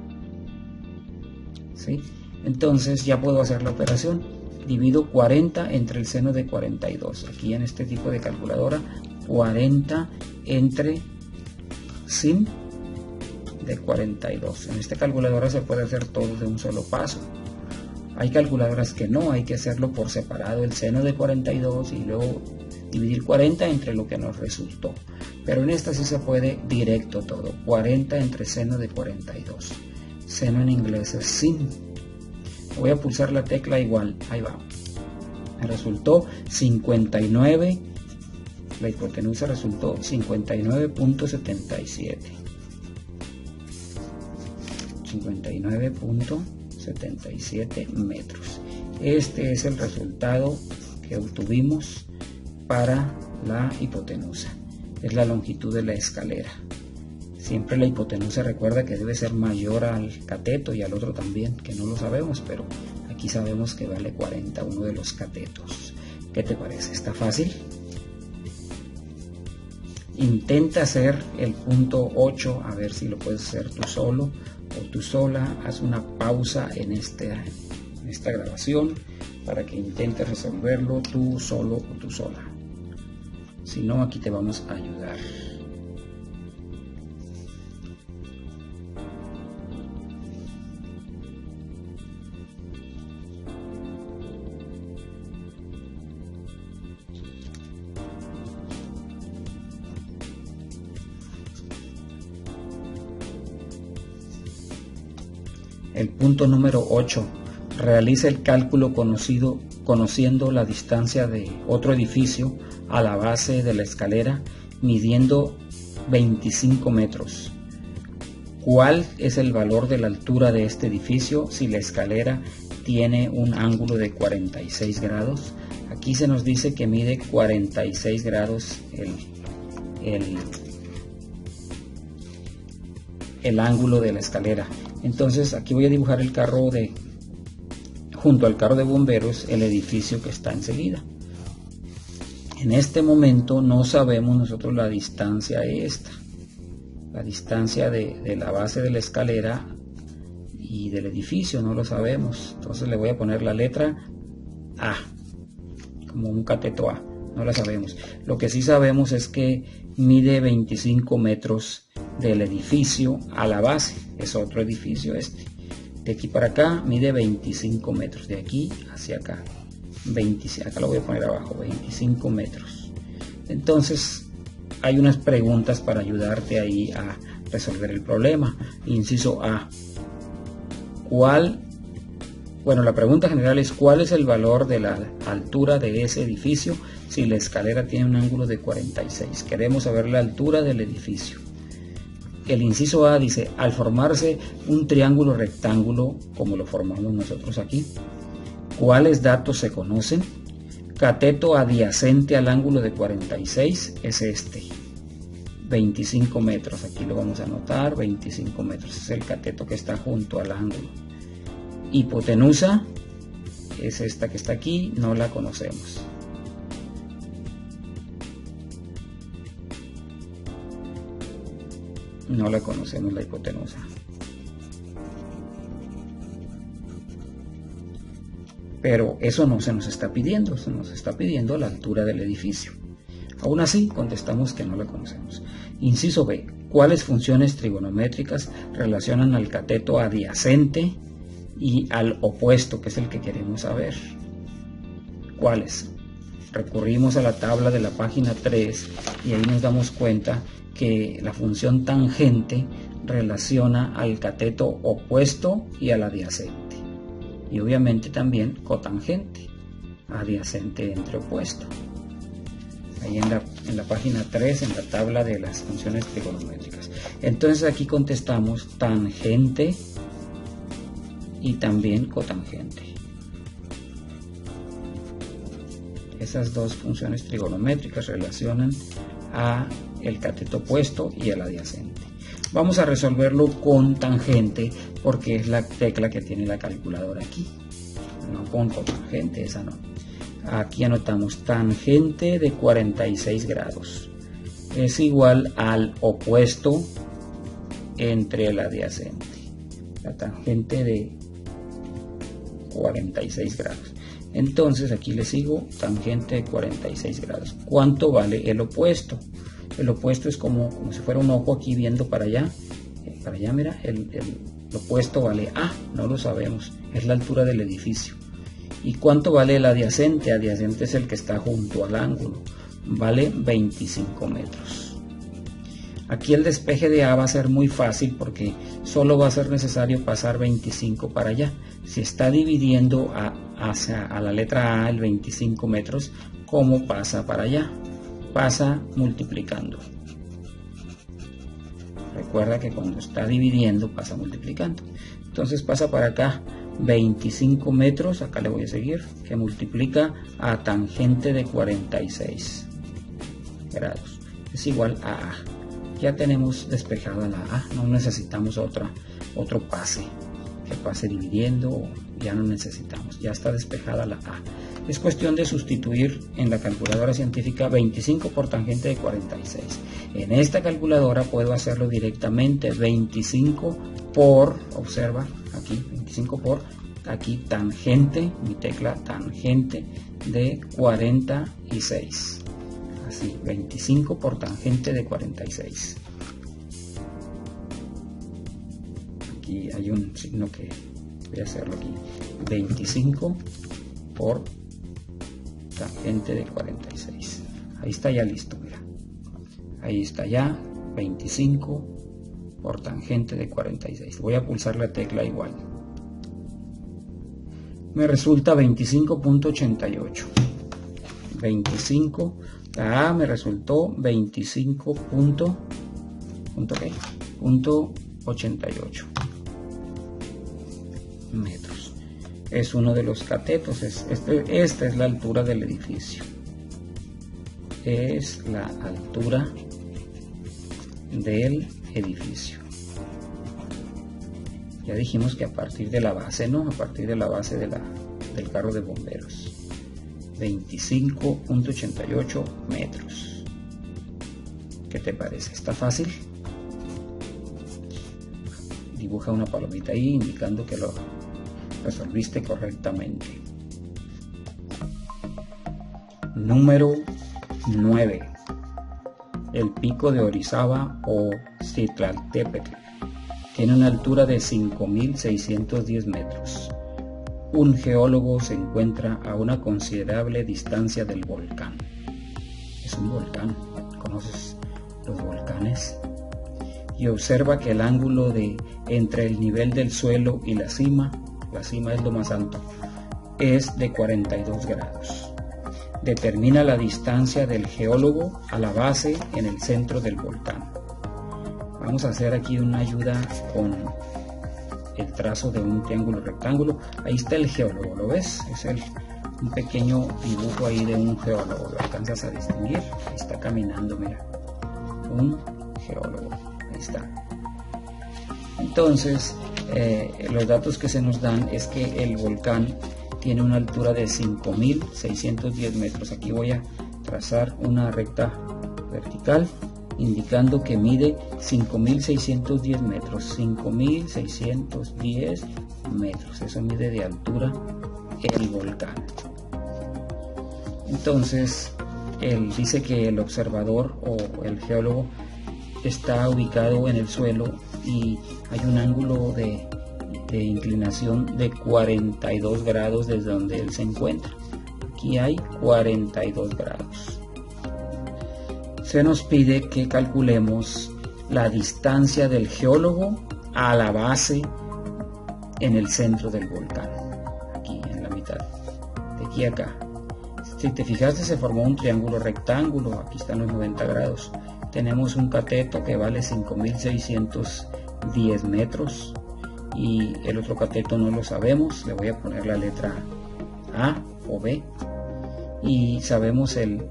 ¿Sí? Entonces ya puedo hacer la operación. Divido 40 entre el seno de 42. Aquí en este tipo de calculadora, 40 entre sin de 42. En esta calculadora se puede hacer todo de un solo paso. Hay calculadoras que no, hay que hacerlo por separado, el seno de 42 y luego dividir 40 entre lo que nos resultó. Pero en esta sí se puede directo todo. 40 entre seno de 42. Seno en inglés es sin. Voy a pulsar la tecla igual. Ahí va. Me resultó 59. La hipotenusa resultó 59.77. 59.77 metros. Este es el resultado que obtuvimos para la hipotenusa. Es la longitud de la escalera. Siempre la hipotenusa, recuerda que debe ser mayor al cateto y al otro también, que no lo sabemos, pero aquí sabemos que vale 40 uno de los catetos. ¿Qué te parece? ¿Está fácil? Intenta hacer el punto 8, a ver si lo puedes hacer tú solo o tú sola. Haz una pausa en esta grabación para que intentes resolverlo tú solo o tú sola. Si no, aquí te vamos a ayudar. el punto número 8. Realiza el cálculo conociendo la distancia de otro edificio a la base de la escalera, midiendo 25 metros. ¿Cuál es el valor de la altura de este edificio si la escalera tiene un ángulo de 46 grados? Aquí se nos dice que mide 46 grados el ángulo de la escalera. Entonces aquí voy a dibujar el carro junto al carro de bomberos, el edificio que está enseguida. En este momento no sabemos nosotros la distancia esta, la distancia de la base de la escalera y del edificio, no lo sabemos. Entonces le voy a poner la letra A, como un cateto A, no la sabemos. Lo que sí sabemos es que mide 25 metros del edificio a la base, es otro edificio este. De aquí para acá mide 25 metros, de aquí hacia acá. Acá lo voy a poner abajo, 25 metros. Entonces hay unas preguntas para ayudarte ahí a resolver el problema. Inciso A. La pregunta general es: ¿cuál es el valor de la altura de ese edificio si la escalera tiene un ángulo de 46? Queremos saber la altura del edificio. El inciso A dice: al formarse un triángulo rectángulo como lo formamos nosotros aquí, ¿cuáles datos se conocen? Cateto adyacente al ángulo de 46 es este, 25 metros. Aquí lo vamos a anotar, 25 metros. Es el cateto que está junto al ángulo. Hipotenusa es esta que está aquí, no la conocemos. No la conocemos, la hipotenusa. Pero eso no se nos está pidiendo, se nos está pidiendo la altura del edificio. Aún así, contestamos que no la conocemos. Inciso B. ¿Cuáles funciones trigonométricas relacionan al cateto adyacente y al opuesto, que es el que queremos saber? ¿Cuáles? Recurrimos a la tabla de la página 3 y ahí nos damos cuenta que la función tangente relaciona al cateto opuesto y al adyacente, y obviamente también cotangente, adyacente entre opuesto. Ahí en la página 3, en la tabla de las funciones trigonométricas. Entonces aquí contestamos tangente y también cotangente. Esas dos funciones trigonométricas relacionan a el cateto opuesto y el adyacente. Vamos a resolverlo con tangente porque es la tecla que tiene la calculadora aquí, no con cotangente, esa no. Aquí anotamos tangente de 46 grados es igual al opuesto entre el adyacente, la tangente de 46 grados. Entonces aquí le sigo, tangente de 46 grados. ¿Cuánto vale el opuesto? El opuesto es como si fuera un ojo aquí viendo para allá. Para allá, mira, el opuesto vale A, no lo sabemos, es la altura del edificio. ¿Y cuánto vale el adyacente? Adyacente es el que está junto al ángulo, vale 25 metros. Aquí el despeje de A va a ser muy fácil porque solo va a ser necesario pasar 25 para allá. Si está dividiendo a la letra A el 25 metros, ¿cómo pasa para allá? Pasa multiplicando. Recuerda que cuando está dividiendo pasa multiplicando. Entonces pasa para acá 25 metros, acá le voy a seguir, que multiplica a tangente de 46 grados. Es igual a A. Ya tenemos despejada la A, no necesitamos otro pase, que pase dividiendo, ya no necesitamos, ya está despejada la A. Es cuestión de sustituir en la calculadora científica 25 por tangente de 46. En esta calculadora puedo hacerlo directamente, 25 por, observa aquí, 25 por, aquí tangente, mi tecla tangente de 46. Así, 25 por tangente de 46. Aquí hay un signo que voy a hacerlo aquí. 25 por tangente de 46. Ahí está ya listo, mira. Ahí está ya, 25 por tangente de 46. Voy a pulsar la tecla igual. me resulta 25.88. 25, la A me resultó 25.88 metros. Es uno de los catetos. Esta es la altura del edificio. Es la altura del edificio. Ya dijimos que a partir de la base, ¿no? A partir de la base del carro de bomberos. 25.88 metros. ¿Qué te parece? ¿Está fácil? Dibuja una palomita ahí indicando que lo resolviste correctamente. Número 9. El pico de Orizaba o Citlaltépetl tiene una altura de 5.610 metros. Un geólogo se encuentra a una considerable distancia del volcán. Es un volcán. ¿Conoces los volcanes? Y observa que el ángulo entre el nivel del suelo y la cima es lo más alto, es de 42 grados. Determina la distancia del geólogo a la base en el centro del volcán. Vamos a hacer aquí una ayuda con el trazo de un triángulo rectángulo. Ahí está el geólogo, ¿lo ves? Es un pequeño dibujo ahí de un geólogo. ¿Lo alcanzas a distinguir? Ahí está caminando, mira. Un geólogo. Ahí está. Entonces, los datos que se nos dan es que el volcán tiene una altura de 5.610 metros. Aquí voy a trazar una recta vertical indicando que mide 5.610 metros. 5.610 metros. Eso mide de altura el volcán. Entonces, él dice que el observador o el geólogo está ubicado en el suelo y hay un ángulo de inclinación de 42 grados desde donde él se encuentra. Aquí hay 42 grados. Se nos pide que calculemos la distancia del geólogo a la base en el centro del volcán, aquí en la mitad, de aquí a acá. Si te fijaste, se formó un triángulo rectángulo. Aquí están los 90 grados. Tenemos un cateto que vale 5.610 metros y el otro cateto no lo sabemos. Le voy a poner la letra A o B y sabemos el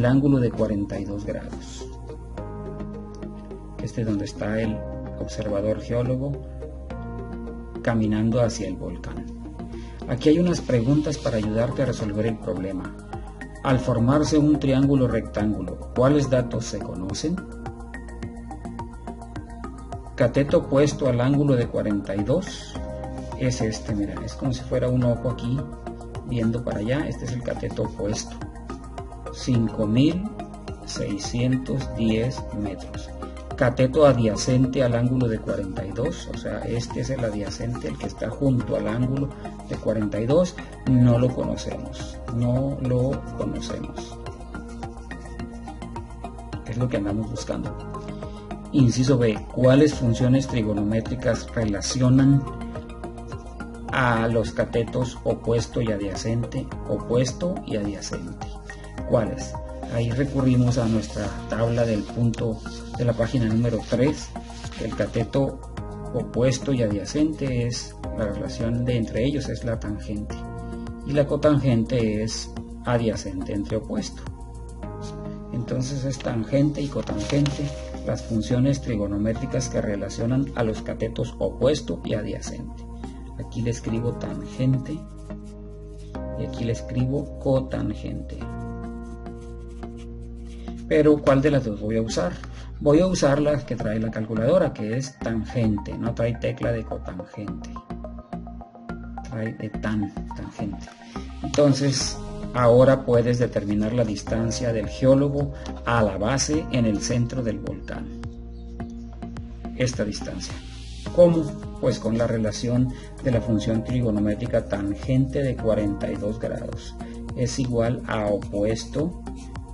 ángulo de 42 grados. Este es donde está el observador geólogo caminando hacia el volcán. Aquí hay unas preguntas para ayudarte a resolver el problema. Al formarse un triángulo rectángulo, ¿cuáles datos se conocen? Cateto opuesto al ángulo de 42 es este, mira, es como si fuera un ojo aquí viendo para allá. Este es el cateto opuesto. 5.610 metros. Cateto adyacente al ángulo de 42, o sea, este es el adyacente, el que está junto al ángulo de 42, no lo conocemos, es lo que andamos buscando. Inciso B, ¿cuáles funciones trigonométricas relacionan a los catetos opuesto y adyacente? ¿Cuáles? Ahí recurrimos a nuestra tabla del punto de la página número 3. El cateto opuesto y adyacente es la relación entre ellos, es la tangente, y la cotangente es adyacente entre opuesto. Entonces es tangente y cotangente las funciones trigonométricas que relacionan a los catetos opuesto y adyacente. Aquí le escribo tangente y aquí le escribo cotangente. Pero ¿cuál de las dos voy a usar? Voy a usar la que trae la calculadora, que es tangente, no trae tecla de cotangente, trae de tangente. Entonces, ahora puedes determinar la distancia del geólogo a la base en el centro del volcán. Esta distancia. ¿Cómo? Pues con la relación de la función trigonométrica tangente de 42 grados. Es igual a opuesto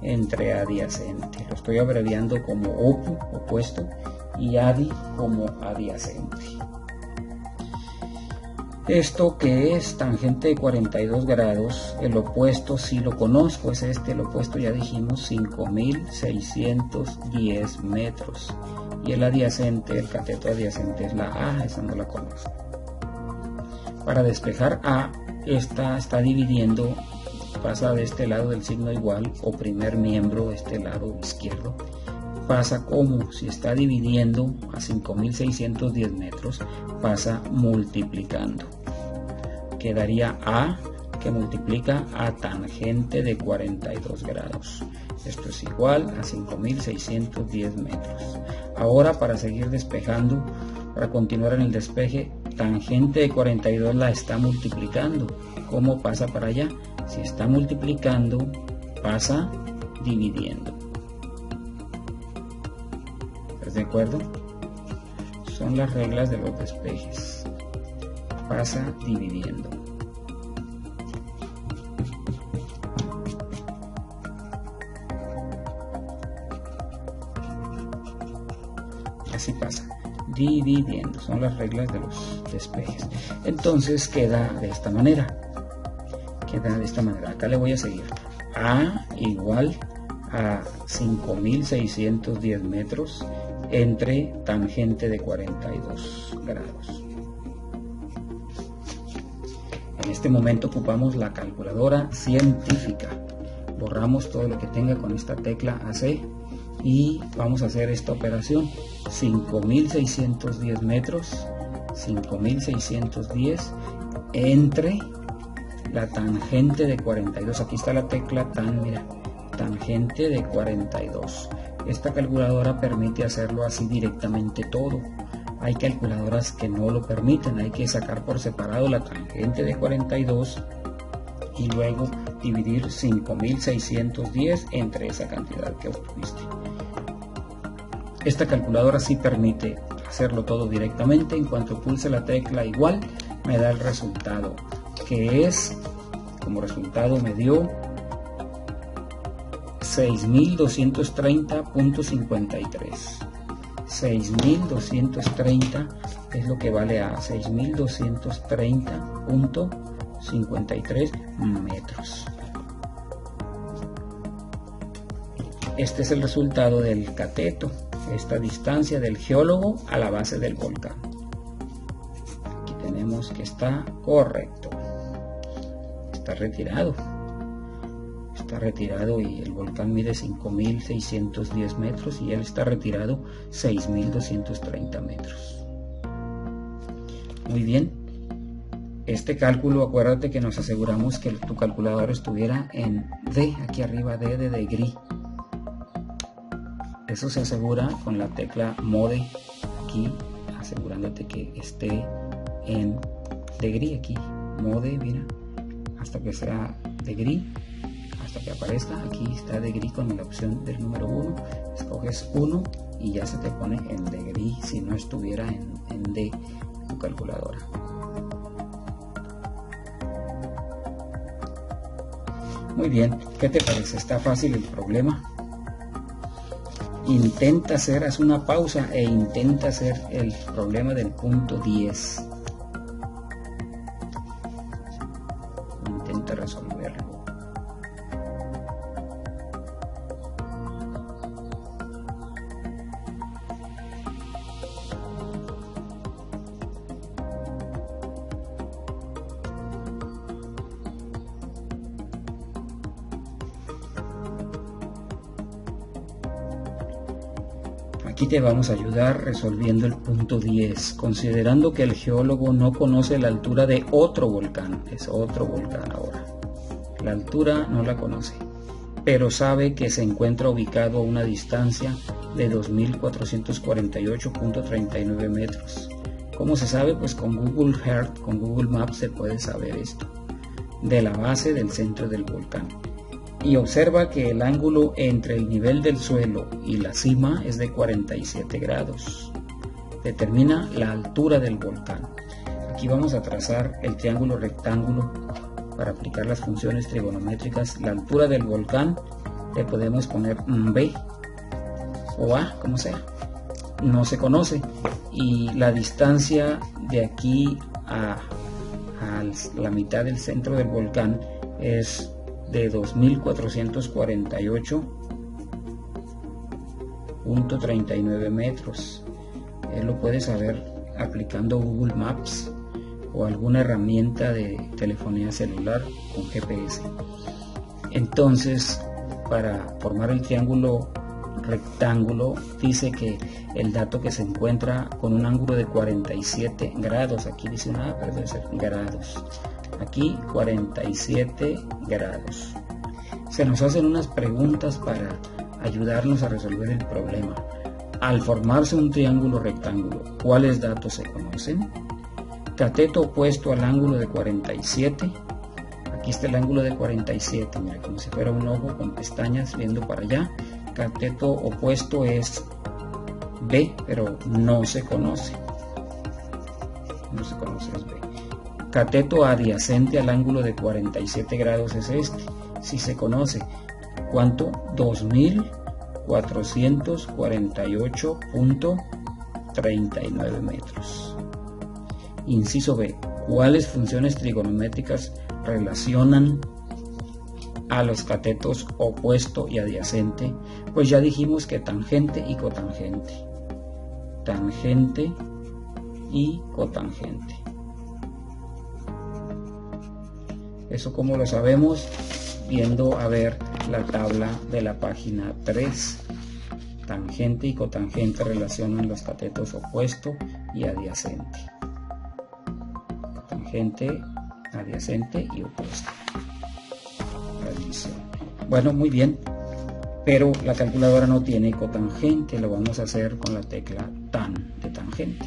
entre adyacente. Lo estoy abreviando como opu, opuesto, y adi como adyacente. Esto que es tangente de 42 grados, el opuesto sí lo conozco, es el opuesto ya dijimos 5610 metros. Y el adyacente, el cateto adyacente es la A, esa no la conozco. Para despejar A, esta está dividiendo, pasa de este lado del signo igual o primer miembro, este lado izquierdo. Pasa como si está dividiendo a 5610 metros, pasa multiplicando. Quedaría A que multiplica a tangente de 42 grados. Esto es igual a 5610 metros. Ahora, para seguir despejando, para continuar en el despeje, tangente de 42 la está multiplicando. ¿Cómo pasa para allá? Si está multiplicando, pasa dividiendo. ¿Estás de acuerdo? Son las reglas de los despejes. Pasa dividiendo. Así pasa, dividiendo. Son las reglas de los despejes. Entonces queda de esta manera. Acá le voy a seguir. A igual a 5610 metros entre tangente de 42 grados. En este momento ocupamos la calculadora científica. Borramos todo lo que tenga con esta tecla AC y vamos a hacer esta operación. 5610 metros, 5610 entre la tangente de 42. Aquí está la tecla tan, mira, tangente de 42. Esta calculadora permite hacerlo así directamente todo. Hay calculadoras que no lo permiten, hay que sacar por separado la tangente de 42 y luego dividir 5610 entre esa cantidad que obtuviste. Esta calculadora sí permite hacerlo todo directamente. En cuanto pulse la tecla igual, me da el resultado, que es, como resultado me dio 6230.53. 6230 es lo que vale a 6230.53 metros. Este es el resultado del cateto, esta distancia del geólogo a la base del volcán. Aquí tenemos que está correcto. Está retirado y el volcán mide 5610 metros y él está retirado 6230 metros. Muy bien, este cálculo, acuérdate que nos aseguramos que tu calculador estuviera en D, aquí arriba, D de degree. Eso se asegura con la tecla mode aquí, asegurándote que esté en degree aquí, mode, mira, hasta que sea degree, hasta que aparezca. Aquí está degree con la opción del número 1, escoges 1 y ya se te pone en degree si no estuviera en D tu calculadora. Muy bien, ¿qué te parece? ¿Está fácil el problema? Intenta hacer, haz una pausa e intenta hacer el problema del punto 10. Intenta resolverlo. Aquí te vamos a ayudar resolviendo el punto 10, considerando que el geólogo no conoce la altura de otro volcán, es otro volcán ahora. La altura no la conoce, pero sabe que se encuentra ubicado a una distancia de 2448.39 metros. ¿Cómo se sabe? Pues con Google Earth, con Google Maps se puede saber esto, de la base del centro del volcán. Y observa que el ángulo entre el nivel del suelo y la cima es de 47 grados. Determina la altura del volcán. Aquí vamos a trazar el triángulo rectángulo para aplicar las funciones trigonométricas. La altura del volcán le podemos poner un B o A, como sea. No se conoce. Y la distancia de aquí a a la mitad del centro del volcán es de 2448.39 metros. Lo puedes saber aplicando Google Maps o alguna herramienta de telefonía celular con GPS. Entonces, para formar el triángulo rectángulo, dice que el dato que se encuentra con un ángulo de 47 grados, aquí dice pero debe ser grados, aquí 47 grados. Se nos hacen unas preguntas para ayudarnos a resolver el problema. Al formarse un triángulo rectángulo, ¿cuáles datos se conocen? Cateto opuesto al ángulo de 47. Aquí está el ángulo de 47, mira, como si fuera un ojo con pestañas viendo para allá. Cateto opuesto es B, pero no se conoce. No se conoce, es B. Cateto adyacente al ángulo de 47 grados es este. Si se conoce. ¿Cuánto? 2448.39 metros. Inciso B. ¿Cuáles funciones trigonométricas relacionan a los catetos opuesto y adyacente? Pues ya dijimos que tangente y cotangente. Tangente y cotangente. Eso como lo sabemos viendo a ver la tabla de la página 3. Tangente y cotangente relacionan los catetos opuesto y adyacente. Tangente, adyacente y opuesto. Bueno, muy bien, pero la calculadora no tiene cotangente, lo vamos a hacer con la tecla tan de tangente.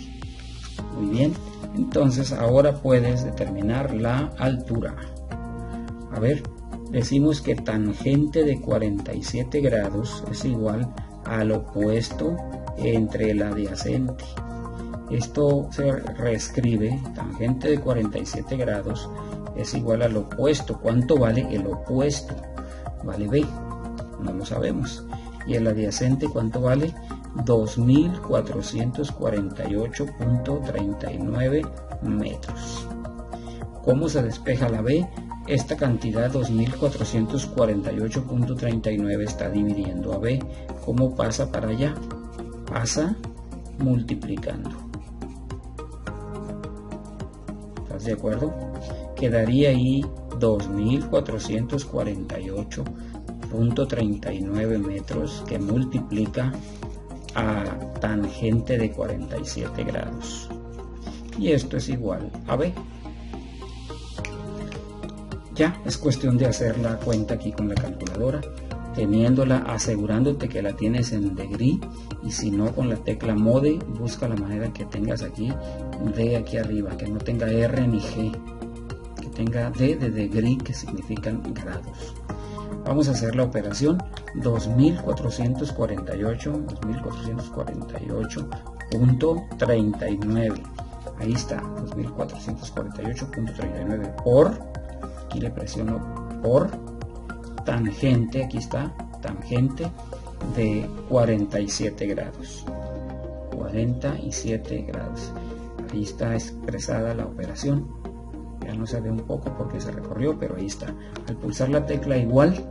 Muy bien, entonces ahora puedes determinar la altura. A ver, decimos que tangente de 47 grados es igual al opuesto entre el adyacente. Esto se reescribe, tangente de 47 grados es igual al opuesto. ¿Cuánto vale el opuesto? Vale B, no lo sabemos. Y el adyacente, ¿cuánto vale? 2448.39 metros. ¿Cómo se despeja la B? Esta cantidad 2448.39 está dividiendo a B. ¿Cómo pasa para allá? Pasa multiplicando. ¿Estás de acuerdo? Quedaría ahí 2448.39 metros que multiplica a tangente de 47 grados. Y esto es igual a B. Ya es cuestión de hacer la cuenta aquí con la calculadora, teniéndola, asegurándote que la tienes en degree, y si no, con la tecla mode busca la manera que tengas aquí D aquí arriba, que no tenga R ni G, que tenga D de degree, que significan grados. Vamos a hacer la operación. 2448.39, ahí está, 2448.39 por, aquí le presiono por, tangente, aquí está, tangente de 47 grados, 47 grados, ahí está expresada la operación. Ya no se ve un poco porque se recorrió, pero ahí está. Al pulsar la tecla igual,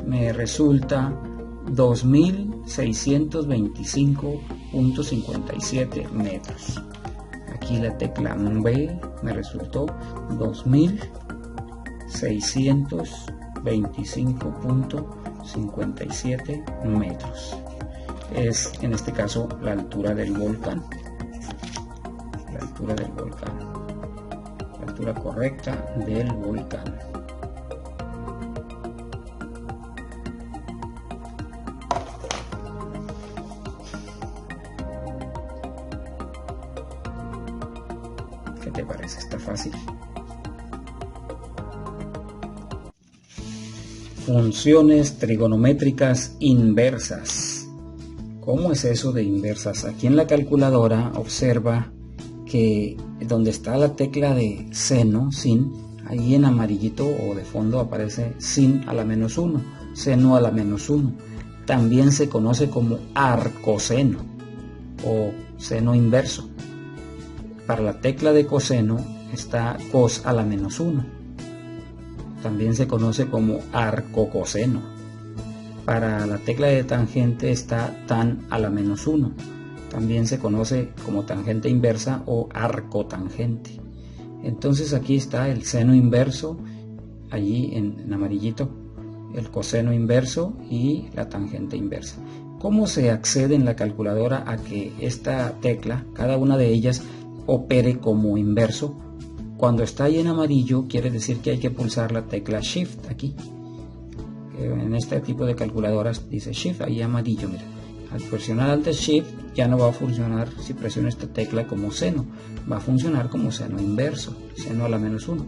me resulta 2625.57 metros. Aquí la tecla B me resultó 2625.57 metros. Es en este caso la altura del volcán. La altura del volcán. La altura correcta del volcán. ¿Qué te parece? Está fácil. Funciones trigonométricas inversas. ¿Cómo es eso de inversas? Aquí en la calculadora observa que donde está la tecla de seno, sin, ahí en amarillito o de fondo aparece sin a la menos 1, seno a la menos 1. También se conoce como arcoseno o seno inverso. Para la tecla de coseno está cos a la menos 1. También se conoce como arcocoseno. Para la tecla de tangente está tan a la menos 1. También se conoce como tangente inversa o arcotangente. Entonces aquí está el seno inverso, allí en amarillito, el coseno inverso y la tangente inversa. ¿Cómo se accede en la calculadora a que esta tecla, cada una de ellas, opere como inverso? Cuando está ahí en amarillo quiere decir que hay que pulsar la tecla Shift aquí. En este tipo de calculadoras dice Shift, ahí amarillo, mira. Al presionar antes Shift ya no va a funcionar si presiono esta tecla como seno, va a funcionar como seno inverso, seno a la menos 1.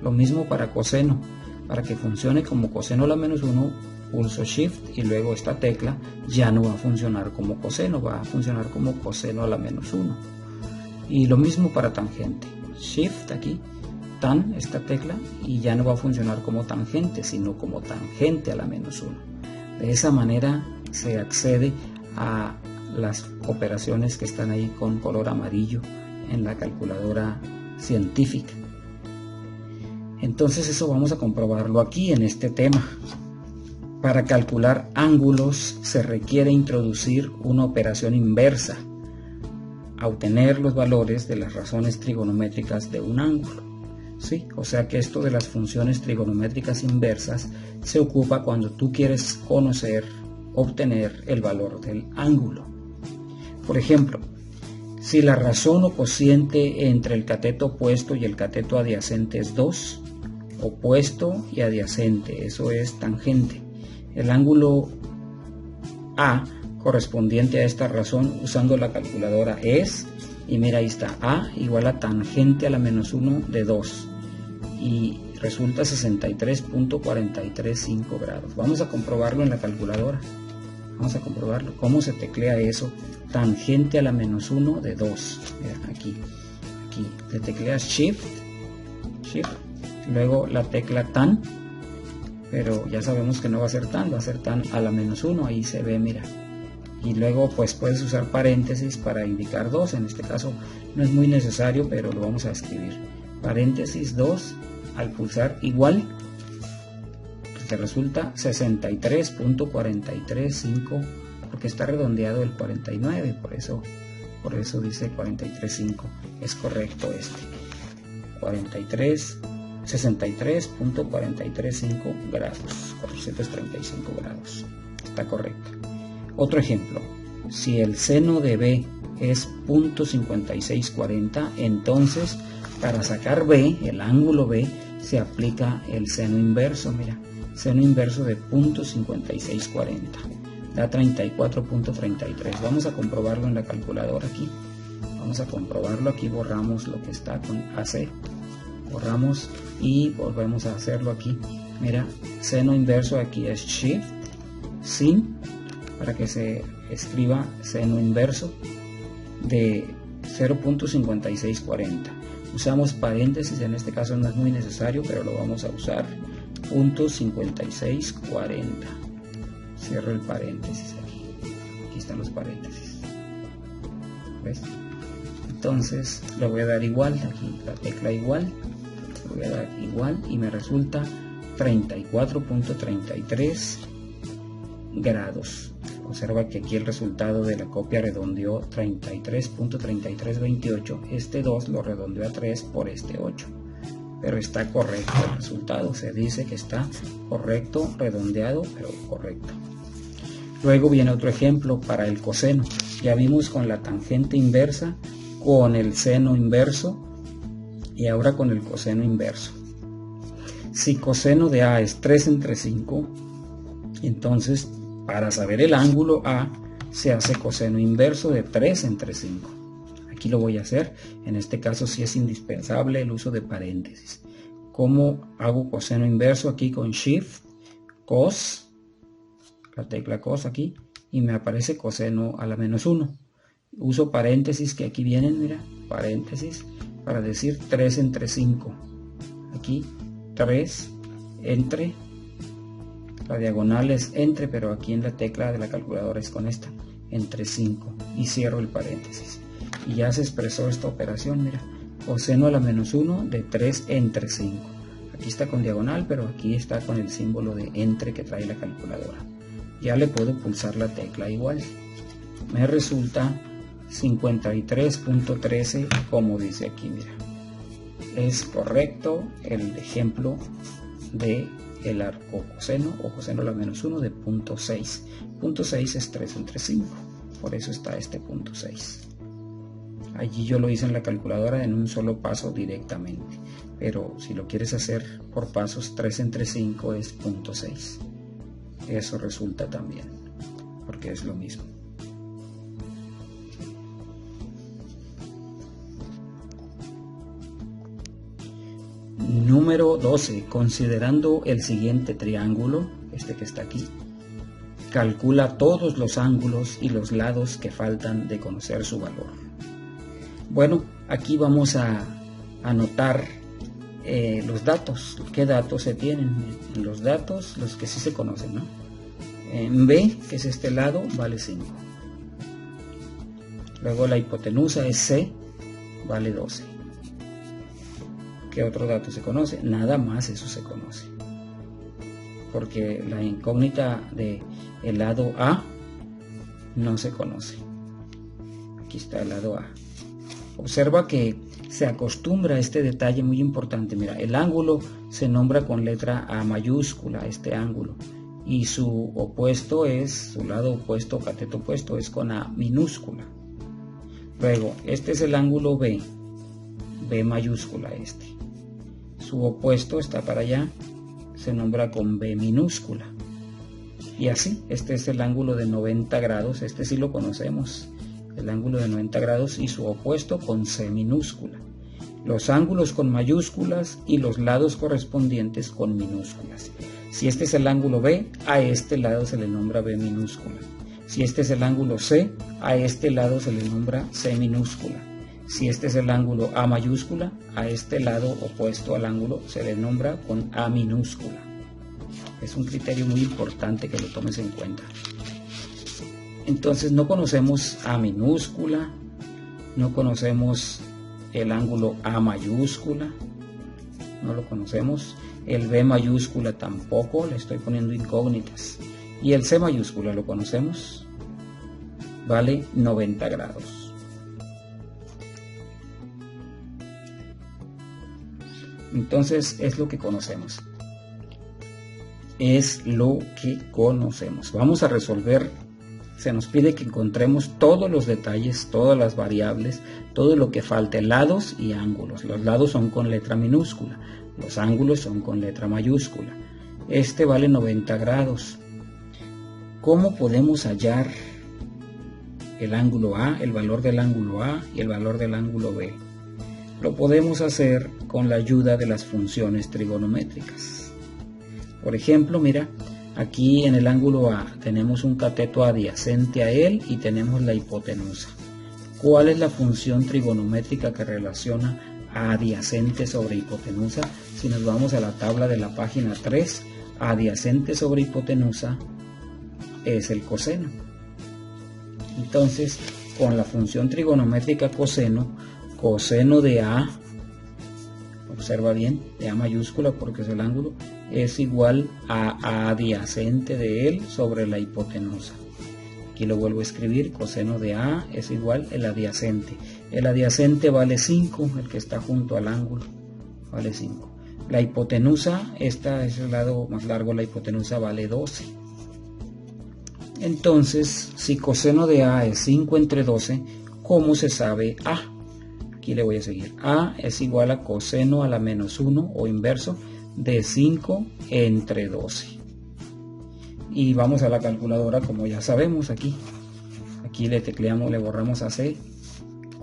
Lo mismo para coseno, para que funcione como coseno a la menos 1, pulso Shift y luego esta tecla ya no va a funcionar como coseno, va a funcionar como coseno a la menos 1. Y lo mismo para tangente, Shift aquí, tan esta tecla y ya no va a funcionar como tangente, sino como tangente a la menos 1. De esa manera se accede a las operaciones que están ahí con color amarillo en la calculadora científica. Entonces eso vamos a comprobarlo aquí en este tema. Para calcular ángulos se requiere introducir una operación inversa a obtener los valores de las razones trigonométricas de un ángulo. ¿Sí? O sea que esto de las funciones trigonométricas inversas se ocupa cuando tú quieres obtener el valor del ángulo. Por ejemplo, si la razón o cociente entre el cateto opuesto y el cateto adyacente es 2, opuesto y adyacente, eso es tangente, el ángulo A correspondiente a esta razón usando la calculadora es, y mira ahí está, A igual a tangente a la menos 1 de 2 y resulta 63.435 grados. Vamos a comprobarlo en la calculadora. Vamos a comprobarlo. ¿Cómo se teclea eso? Tangente a la menos 1 de 2. Mira, aquí le tecleas Shift, luego la tecla tan, pero ya sabemos que no va a ser tan, va a ser tan a la menos 1, ahí se ve, mira. Y luego pues puedes usar paréntesis para indicar 2, en este caso no es muy necesario, pero lo vamos a escribir. Paréntesis 2, al pulsar igual, te resulta 63.435, porque está redondeado el 49, por eso dice 43.5, es correcto este. 63.435 grados, 435 grados, está correcto. Otro ejemplo, si el seno de B es 0.5640, entonces para sacar B, el ángulo B, se aplica el seno inverso, mira, seno inverso de 0.5640, da 34.33. Vamos a comprobarlo en la calculadora aquí. Vamos a comprobarlo aquí, borramos lo que está con AC, borramos y volvemos a hacerlo aquí. Mira, seno inverso aquí es Shift, sin, para que se escriba seno inverso de 0.5640. Usamos paréntesis, en este caso no es muy necesario, pero lo vamos a usar. 0.5640. Cierro el paréntesis aquí. Aquí están los paréntesis. ¿Ves? Entonces le voy a dar igual, aquí la tecla igual, le voy a dar igual y me resulta 34.33 grados. Observa que aquí el resultado de la copia redondeó 33.3328, este 2 lo redondeó a 3 por este 8, pero está correcto el resultado, se dice que está correcto, redondeado, pero correcto. Luego viene otro ejemplo para el coseno. Ya vimos con la tangente inversa, con el seno inverso y ahora con el coseno inverso. Si coseno de A es 3 entre 5, entonces para saber el ángulo A se hace coseno inverso de 3 entre 5. Aquí lo voy a hacer, en este caso sí es indispensable el uso de paréntesis. ¿Cómo hago coseno inverso? Aquí con Shift, cos, la tecla cos aquí, y me aparece coseno a la menos 1. Uso paréntesis que aquí vienen, mira, paréntesis, para decir 3 entre 5. Aquí 3 entre, la diagonal es entre, pero aquí en la tecla de la calculadora es con esta, entre 5, y cierro el paréntesis. Y ya se expresó esta operación, mira, coseno a la menos 1 de 3 entre 5. Aquí está con diagonal, pero aquí está con el símbolo de entre que trae la calculadora. Ya le puedo pulsar la tecla igual. Me resulta 53.13, como dice aquí, mira. Es correcto el ejemplo de el arco coseno o coseno a la menos 1 de 0.6. 0.6 es 3 entre 5, por eso está este 0.6. Allí yo lo hice en la calculadora en un solo paso directamente, pero si lo quieres hacer por pasos, 3 entre 5 es 0.6. Eso resulta también, porque es lo mismo. Número 12. Considerando el siguiente triángulo, este que está aquí, calcula todos los ángulos y los lados que faltan de conocer su valor. Bueno, aquí vamos a anotar los datos. ¿Qué datos se tienen? Los datos, los que sí se conocen, ¿no? En B, que es este lado, vale 5. Luego la hipotenusa es C, vale 12. ¿Qué otro dato se conoce? Nada más eso se conoce. Porque la incógnita del lado A no se conoce. Aquí está el lado A. Observa que se acostumbra a este detalle muy importante. Mira, el ángulo se nombra con letra A mayúscula, este ángulo. Y su opuesto es, su lado opuesto, cateto opuesto, es con A minúscula. Luego, este es el ángulo B, B mayúscula este. Su opuesto está para allá, se nombra con B minúscula. Y así, este es el ángulo de 90 grados, este sí lo conocemos, el ángulo de 90 grados y su opuesto con C minúscula. Los ángulos con mayúsculas y los lados correspondientes con minúsculas. Si este es el ángulo B, a este lado se le nombra B minúscula. Si este es el ángulo C, a este lado se le nombra C minúscula. Si este es el ángulo A mayúscula, a este lado opuesto al ángulo se le nombra con A minúscula. Es un criterio muy importante que lo tomes en cuenta. Entonces no conocemos A minúscula, no conocemos el ángulo A mayúscula, no lo conocemos. El B mayúscula tampoco, le estoy poniendo incógnitas. Y el C mayúscula lo conocemos, vale 90 grados. Entonces es lo que conocemos. Es lo que conocemos. Vamos a resolver. Se nos pide que encontremos todos los detalles, todas las variables, todo lo que falte, lados y ángulos. Los lados son con letra minúscula, los ángulos son con letra mayúscula. Este vale 90 grados. ¿Cómo podemos hallar el ángulo A, el valor del ángulo A y el valor del ángulo B? Lo podemos hacer con la ayuda de las funciones trigonométricas. Por ejemplo, mira, aquí en el ángulo A tenemos un cateto adyacente a él y tenemos la hipotenusa. ¿Cuál es la función trigonométrica que relaciona a adyacente sobre hipotenusa? Si nos vamos a la tabla de la página 3, adyacente sobre hipotenusa es el coseno. Entonces, con la función trigonométrica coseno de A, observa bien, de A mayúscula porque es el ángulo, es igual a adyacente de él sobre la hipotenusa. Aquí lo vuelvo a escribir, coseno de A es igual el adyacente. El adyacente vale 5, el que está junto al ángulo, vale 5. La hipotenusa, esta es el lado más largo, la hipotenusa vale 12. Entonces, si coseno de A es 5 entre 12, ¿cómo se sabe A? Aquí le voy a seguir. A es igual a coseno a la menos 1 o inverso de 5 entre 12. Y vamos a la calculadora como ya sabemos aquí. Aquí le tecleamos, le borramos a C.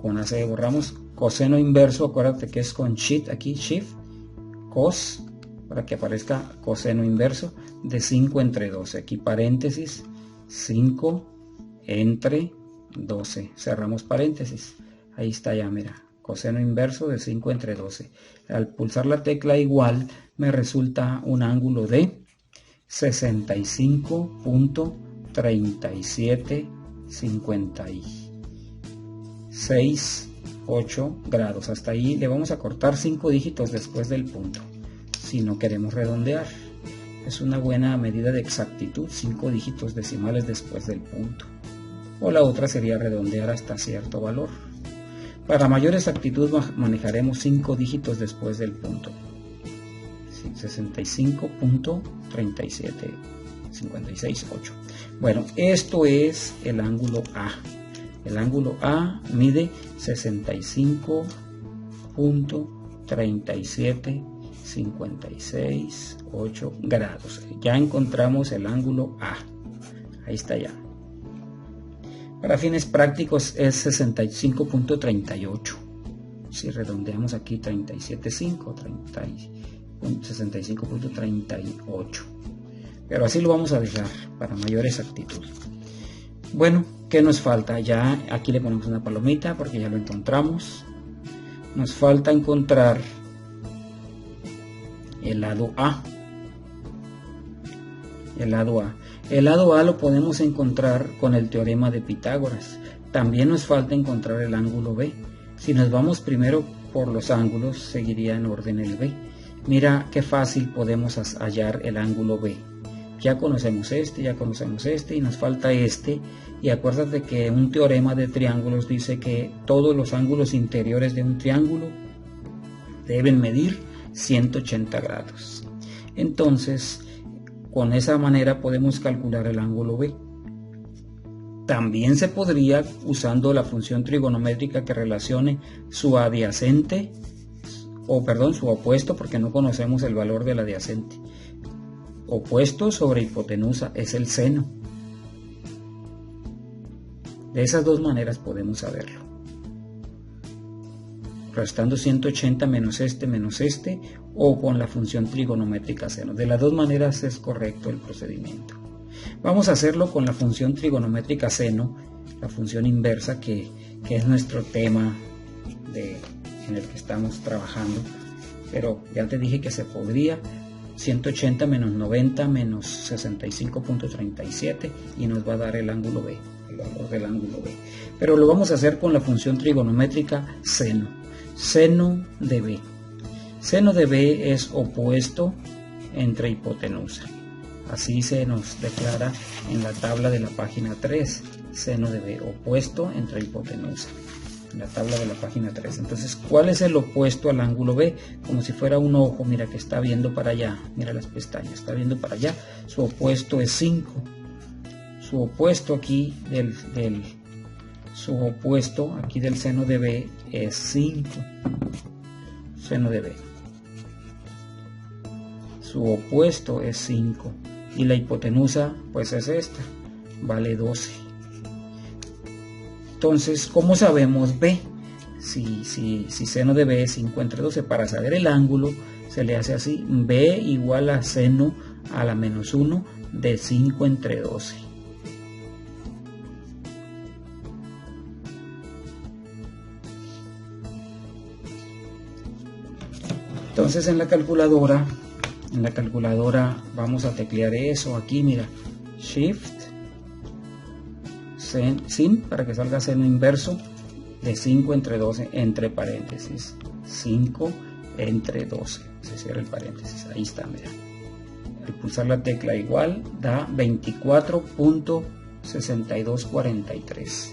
Con AC borramos coseno inverso, acuérdate que es con shift aquí, shift, cos, para que aparezca coseno inverso de 5 entre 12. Aquí paréntesis, 5 entre 12. Cerramos paréntesis. Ahí está ya, mira. Coseno inverso de 5 entre 12. Al pulsar la tecla igual me resulta un ángulo de 65.3756 8 grados. Hasta ahí le vamos a cortar 5 dígitos después del punto, si no queremos redondear. Es una buena medida de exactitud, 5 dígitos decimales después del punto. O la otra sería redondear hasta cierto valor. Para mayor exactitud manejaremos 5 dígitos después del punto. 65.3756.8. Bueno, esto es el ángulo A. El ángulo A mide 65.3756.8 grados. Ya encontramos el ángulo A. Ahí está ya. Para fines prácticos es 65.38. Si redondeamos aquí 37.5, 65.38. Pero así lo vamos a dejar para mayor exactitud. Bueno, ¿qué nos falta? Ya aquí le ponemos una palomita porque ya lo encontramos. Nos falta encontrar el lado A. El lado A. El lado A lo podemos encontrar con el teorema de Pitágoras. También nos falta encontrar el ángulo B. Si nos vamos primero por los ángulos, seguiría en orden el B. Mira qué fácil podemos hallar el ángulo B. Ya conocemos este y nos falta este. Y acuérdate que un teorema de triángulos dice que todos los ángulos interiores de un triángulo deben medir 180 grados. Entonces, con esa manera podemos calcular el ángulo B. También se podría usando la función trigonométrica que relacione su adyacente, su opuesto, porque no conocemos el valor del adyacente. Opuesto sobre hipotenusa es el seno. De esas dos maneras podemos saberlo. Restando 180 menos este, o con la función trigonométrica seno. De las dos maneras es correcto el procedimiento. Vamos a hacerlo con la función trigonométrica seno, la función inversa que es nuestro tema en el que estamos trabajando. Pero ya te dije que se podría 180 menos 90 menos 65.37 y nos va a dar el ángulo B, el valor del ángulo B. Pero lo vamos a hacer con la función trigonométrica seno. Seno de B. Seno de B es opuesto entre hipotenusa. Así se nos declara en la tabla de la página 3. Seno de B, opuesto entre hipotenusa. En la tabla de la página 3. Entonces, ¿cuál es el opuesto al ángulo B? Como si fuera un ojo, mira que está viendo para allá. Mira las pestañas, está viendo para allá. Su opuesto es 5. Su opuesto aquí del seno de B es 5. Seno de B. Su opuesto es 5. Y la hipotenusa, pues es esta. Vale 12. Entonces, ¿cómo sabemos B? Si seno de B es 5 entre 12, para saber el ángulo se le hace así: B igual a seno a la menos 1 de 5 entre 12. Entonces en la calculadora vamos a teclear eso aquí, mira, Shift sin para que salga seno inverso de 5 entre 12 entre paréntesis, 5 entre 12, se cierra el paréntesis, ahí está, mira. Al pulsar la tecla igual da 24.6243.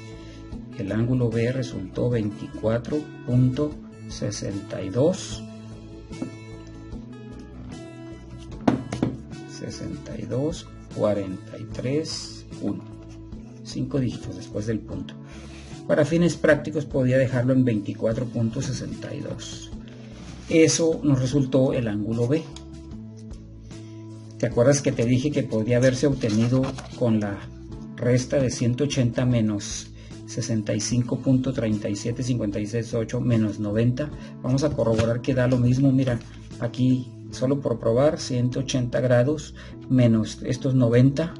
El ángulo B resultó 24.6243.1. 5 dígitos después del punto. Para fines prácticos podía dejarlo en 24.62. Eso nos resultó el ángulo B. ¿Te acuerdas que te dije que podría haberse obtenido con la resta de 180 menos 65.3756.8 menos 90? Vamos a corroborar que da lo mismo. Mira, aquí solo por probar, 180 grados menos estos 90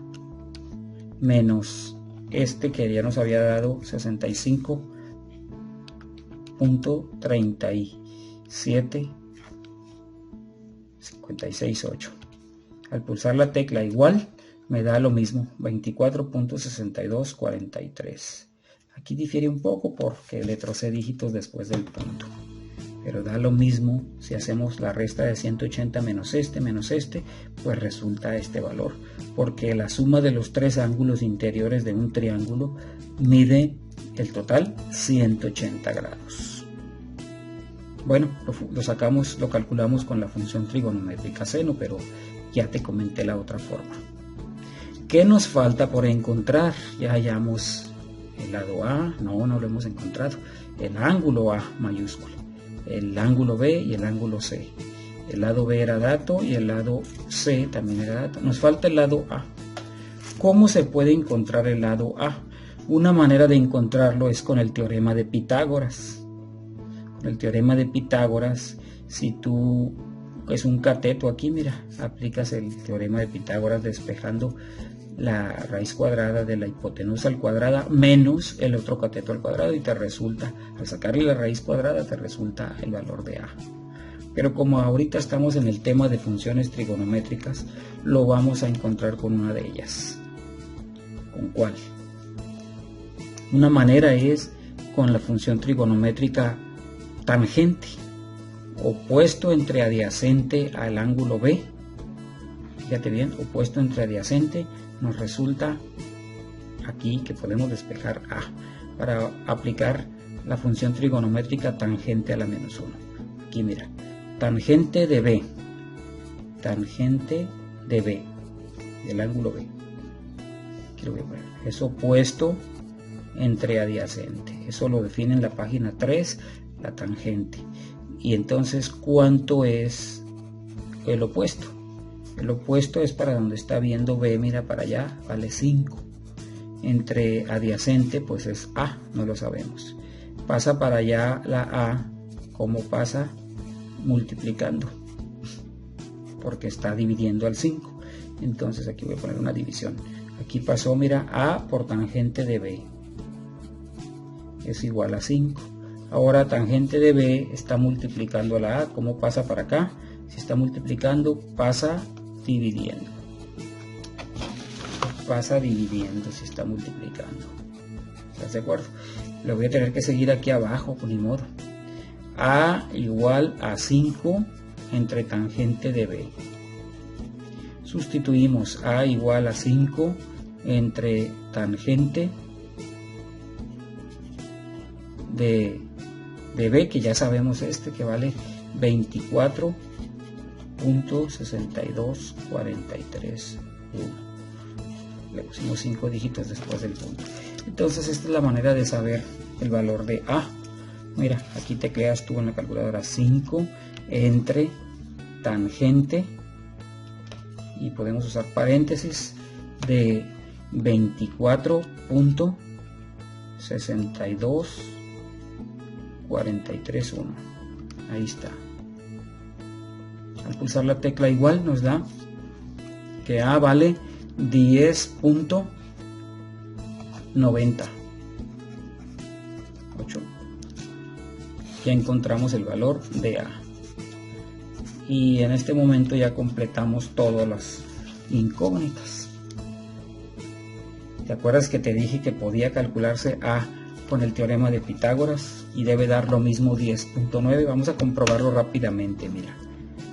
menos este que ya nos había dado 65.3756.8. Al pulsar la tecla igual me da lo mismo, 24.6243. Aquí difiere un poco porque le trocé dígitos después del punto. Pero da lo mismo si hacemos la resta de 180 menos este, pues resulta este valor. Porque la suma de los tres ángulos interiores de un triángulo mide el total 180 grados. Bueno, lo calculamos con la función trigonométrica seno, pero ya te comenté la otra forma. ¿Qué nos falta por encontrar? Ya hallamos el lado A, no lo hemos encontrado. El ángulo A mayúscula, el ángulo B y el ángulo C. El lado B era dato y el lado C también era dato. Nos falta el lado A. ¿Cómo se puede encontrar el lado A? Una manera de encontrarlo es con el teorema de Pitágoras. Con el teorema de Pitágoras, si tú es un cateto aquí, mira, aplicas el teorema de Pitágoras despejando la raíz cuadrada de la hipotenusa al cuadrada menos el otro cateto al cuadrado y te resulta, al sacarle la raíz cuadrada, te resulta el valor de A. Pero como ahorita estamos en el tema de funciones trigonométricas, lo vamos a encontrar con una de ellas. ¿Con cuál? Una manera es con la función trigonométrica tangente, opuesto entre adyacente al ángulo B. Fíjate bien, opuesto entre adyacente, nos resulta aquí que podemos despejar A para aplicar la función trigonométrica tangente a la menos 1. Aquí mira, tangente de B, del ángulo B. Aquí lo voy a poner. Es opuesto entre adyacente. Eso lo define en la página 3, la tangente. Y entonces, ¿cuánto es el opuesto? El opuesto es para donde está viendo B, mira para allá, vale 5. Entre adyacente, pues es A, no lo sabemos. Pasa para allá la A, ¿cómo pasa? Multiplicando, porque está dividiendo al 5. Entonces aquí voy a poner una división. Aquí pasó, mira, A por tangente de B. Es igual a 5. Ahora tangente de B está multiplicando a la A. ¿Cómo pasa para acá? Si está multiplicando, pasa dividiendo. Pasa dividiendo si está multiplicando. ¿Estás de acuerdo? Lo voy a tener que seguir aquí abajo, con ni modo. A igual a 5 entre tangente de B. Sustituimos A igual a 5 entre tangente de B, que ya sabemos que vale 24.6243.1. Le pusimos 5 dígitos después del punto. Entonces esta es la manera de saber el valor de A. Mira, aquí tecleas tú en la calculadora 5 entre tangente y podemos usar paréntesis de 24.6243.1. Ahí está. Al pulsar la tecla igual nos da que A vale 10.90. Ya encontramos el valor de A. Y en este momento ya completamos todas las incógnitas. ¿Te acuerdas que te dije que podía calcularse A con el teorema de Pitágoras y debe dar lo mismo 10.9? Vamos a comprobarlo rápidamente, mira.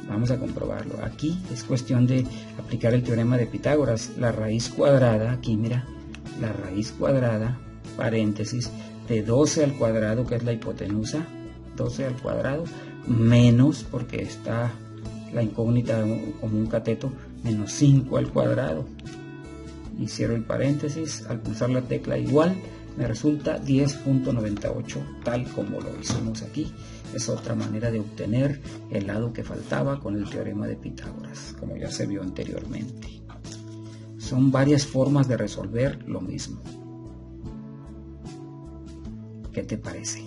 Vamos a comprobarlo. Aquí es cuestión de aplicar el teorema de Pitágoras. La raíz cuadrada, aquí mira, la raíz cuadrada, paréntesis, de 12 al cuadrado, que es la hipotenusa, 12 al cuadrado, menos, porque está la incógnita como un cateto, menos 5 al cuadrado. Y cierro el paréntesis, al pulsar la tecla igual, me resulta 10.98, tal como lo hicimos aquí. Es otra manera de obtener el lado que faltaba con el teorema de Pitágoras, como ya se vio anteriormente. Son varias formas de resolver lo mismo. ¿Qué te parece?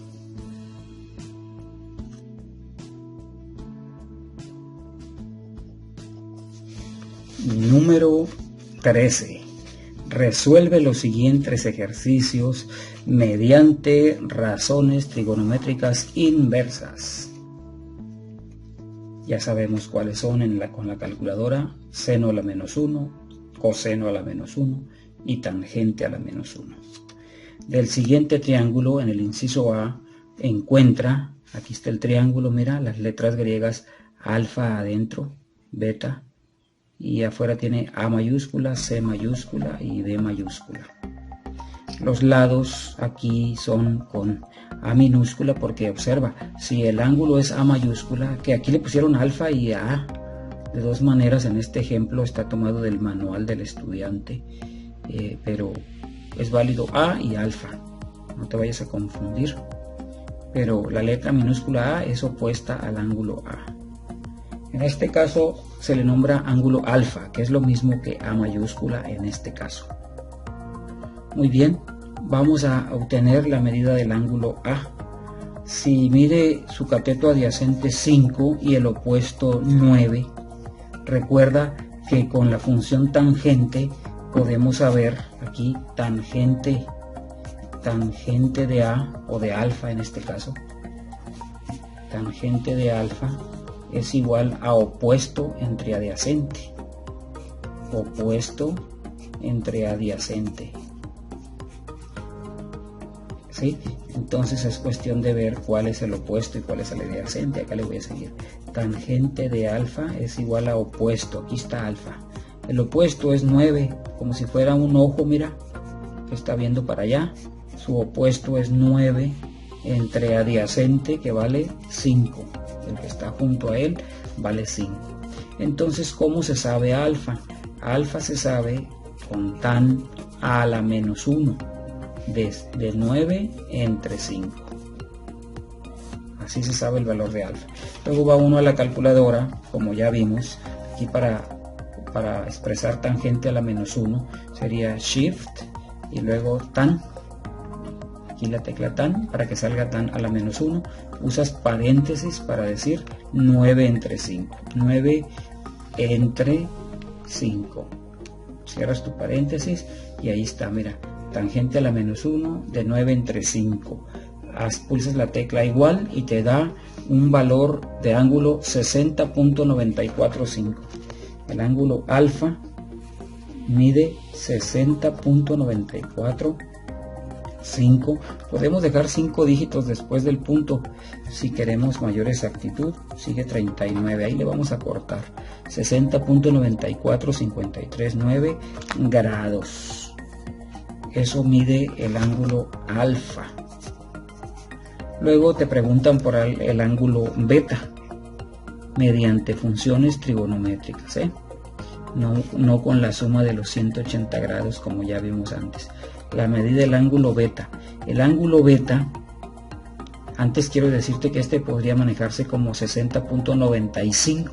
Número 13. Resuelve los siguientes ejercicios mediante razones trigonométricas inversas. Ya sabemos cuáles son con la calculadora: seno a la menos 1, coseno a la menos 1 y tangente a la menos 1. del siguiente triángulo en el inciso A encuentra, aquí está el triángulo, mira, las letras griegas alfa adentro, beta, y afuera tiene A mayúscula, C mayúscula y B mayúscula. Los lados aquí son con A minúscula porque observa, si el ángulo es A mayúscula, que aquí le pusieron alfa y A, de dos maneras en este ejemplo está tomado del manual del estudiante, pero es válido A y alfa, no te vayas a confundir, pero la letra minúscula A es opuesta al ángulo A. En este caso se le nombra ángulo alfa, que es lo mismo que A mayúscula en este caso. Muy bien, vamos a obtener la medida del ángulo A. Si mide su cateto adyacente 5 y el opuesto 9, recuerda que con la función tangente podemos saber aquí tangente de A o de alfa en este caso. Tangente de alfa es igual a opuesto entre adyacente. Opuesto entre adyacente. ¿Sí? Entonces es cuestión de ver cuál es el opuesto y cuál es el adyacente. Acá le voy a seguir. Tangente de alfa es igual a opuesto. Aquí está alfa. El opuesto es 9, como si fuera un ojo, mira, que está viendo para allá. Su opuesto es 9 entre adyacente, que vale 5. El que está junto a él vale 5. Entonces, ¿cómo se sabe alfa? Alfa se sabe con tan a la menos 1. De 9 entre 5. Así se sabe el valor de alfa. Luego va uno a la calculadora, como ya vimos, aquí para expresar tangente a la menos 1 sería shift y luego tan. Aquí la tecla tan, para que salga tan a la menos 1, usas paréntesis para decir 9 entre 5. 9 entre 5. Cierras tu paréntesis y ahí está, mira. Tangente a la menos 1 de 9 entre 5. Pulsas la tecla igual y te da un valor de ángulo 60.945. El ángulo alfa mide 60.945. Podemos dejar 5 dígitos después del punto si queremos mayor exactitud. Sigue 39, ahí le vamos a cortar. 60.94539 grados. Eso mide el ángulo alfa. Luego te preguntan por el ángulo beta mediante funciones trigonométricas, no con la suma de los 180 grados como ya vimos antes. La medida del ángulo beta. El ángulo beta, antes quiero decirte que este podría manejarse como 60.95,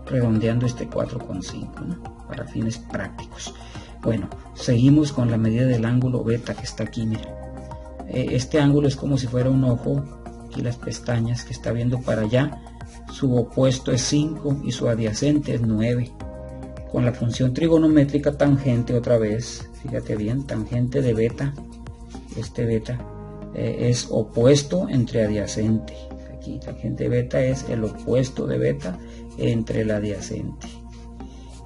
redondeando este 4,5, ¿no? Para fines prácticos. Bueno, seguimos con la medida del ángulo beta que está aquí, mira. Este ángulo es como si fuera un ojo, aquí las pestañas que está viendo para allá. Su opuesto es 5 y su adyacente es 9. Con la función trigonométrica tangente otra vez, fíjate bien, tangente de beta, este beta es opuesto entre adyacente. Aquí tangente beta es el opuesto de beta entre el adyacente.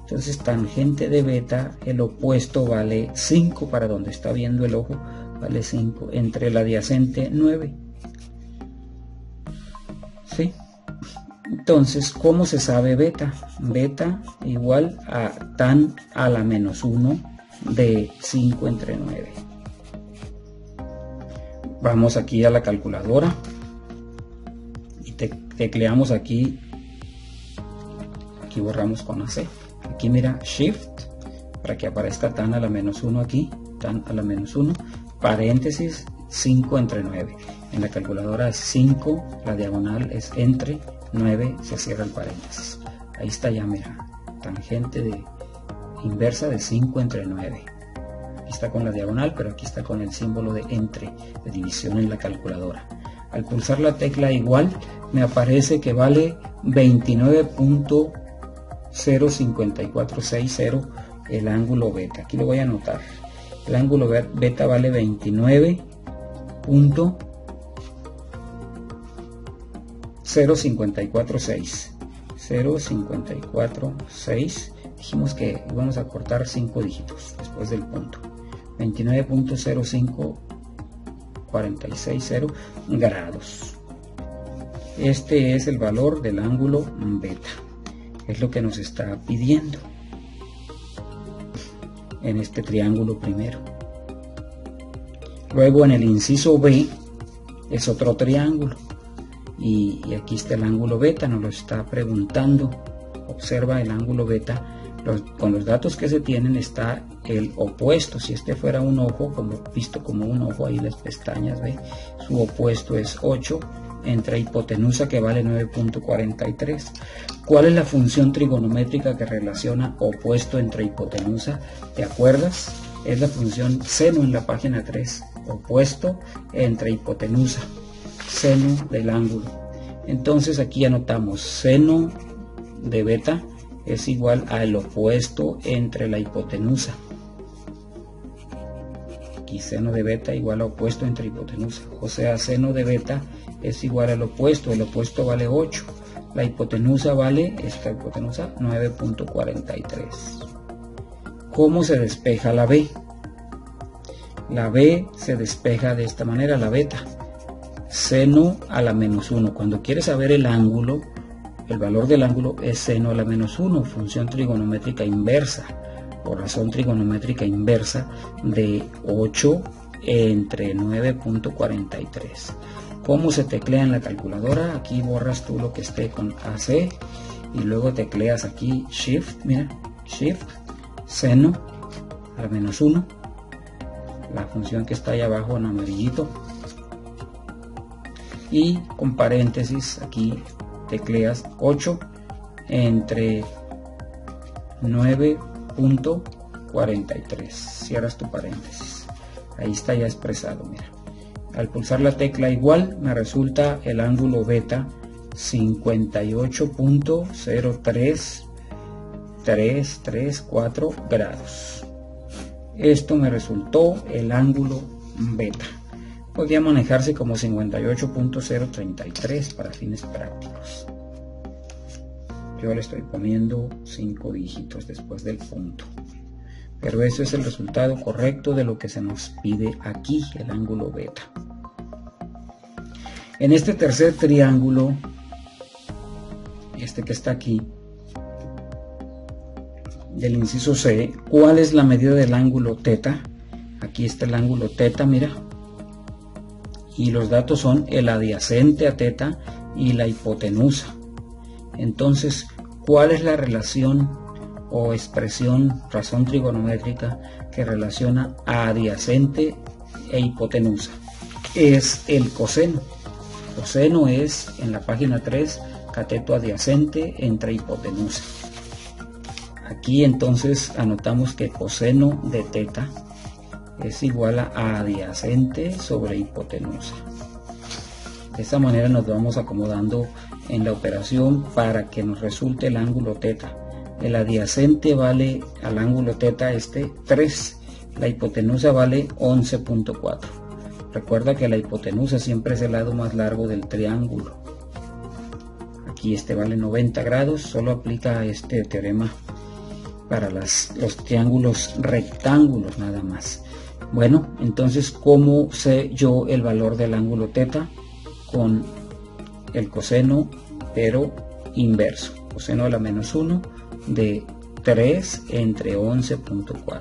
Entonces tangente de beta, el opuesto vale 5 para donde está viendo el ojo, vale 5, entre el adyacente 9. ¿Sí? Entonces, ¿cómo se sabe beta? Beta igual a tan a la menos 1 de 5 entre 9. Vamos aquí a la calculadora y tecleamos aquí borramos con AC. Aquí mira, shift, para que aparezca tan a la menos 1 aquí, tan a la menos 1, paréntesis, 5 entre 9. En la calculadora es 5, la diagonal es entre 9, se cierra el paréntesis. Ahí está ya, mira, tangente inversa de 5 entre 9. Aquí está con la diagonal, pero aquí está con el símbolo de entre, de división en la calculadora. Al pulsar la igual, me aparece que vale 29.05460 el ángulo beta. Aquí lo voy a anotar. El ángulo beta vale 0.0546. Dijimos que íbamos a cortar 5 dígitos después del punto. 29.05 9.460 grados. Este es el valor del ángulo beta, es lo que nos está pidiendo en este triángulo primero. Luego en el inciso B es otro triángulo y aquí está el ángulo beta, nos lo está preguntando. Observa el ángulo beta, con los datos que se tienen está el opuesto. Si este fuera un ojo, visto como un ojo, ahí las pestañas, ¿ve? Su opuesto es 8 entre hipotenusa, que vale 9.43. ¿Cuál es la función trigonométrica que relaciona opuesto entre hipotenusa? ¿Te acuerdas? Es la función seno en la página 3. Opuesto entre hipotenusa, seno del ángulo. Entonces aquí anotamos seno de beta es igual al opuesto entre la hipotenusa. Aquí seno de beta igual a opuesto entre hipotenusa. O sea, seno de beta es igual al opuesto. El opuesto vale 8. La hipotenusa vale, esta hipotenusa, 9.43. ¿Cómo se despeja la B? La B se despeja de esta manera, la beta. Seno a la menos 1. Cuando quieres saber el ángulo, el valor del ángulo es seno a la menos 1, función trigonométrica inversa, o razón trigonométrica inversa de 8 entre 9.43. ¿Cómo se teclea en la calculadora? Aquí borras tú lo que esté con AC y luego tecleas aquí Shift, mira, Shift, seno a la menos 1, la función que está ahí abajo en amarillito, y con paréntesis aquí tecleas 8 entre 9.43, cierras tu paréntesis, ahí está ya expresado, mira. Al pulsar la tecla igual me resulta el ángulo beta 58.03334 grados. Esto me resultó el ángulo beta. Podría manejarse como 58.033 para fines prácticos. Yo le estoy poniendo 5 dígitos después del punto. Pero ese es el resultado correcto de lo que se nos pide aquí, el ángulo beta. En este tercer triángulo, este que está aquí, del inciso C, ¿cuál es la medida del ángulo teta? Aquí está el ángulo teta, mira. Y los datos son el adyacente a teta y la hipotenusa. Entonces, ¿cuál es la relación o expresión, razón trigonométrica que relaciona a adyacente e hipotenusa? Es el coseno. Coseno es, en la página 3, cateto adyacente entre hipotenusa. Aquí entonces anotamos que coseno de teta es igual a adyacente sobre hipotenusa. De esta manera nos vamos acomodando en la operación para que nos resulte el ángulo teta. El adyacente vale al ángulo teta 3, la hipotenusa vale 11.4. Recuerda que la hipotenusa siempre es el lado más largo del triángulo. Aquí vale 90 grados, solo aplica este teorema para los triángulos rectángulos nada más. Bueno, entonces, ¿cómo sé yo el valor del ángulo teta? Con el coseno, pero inverso. Coseno a la menos 1 de 3 entre 11.4.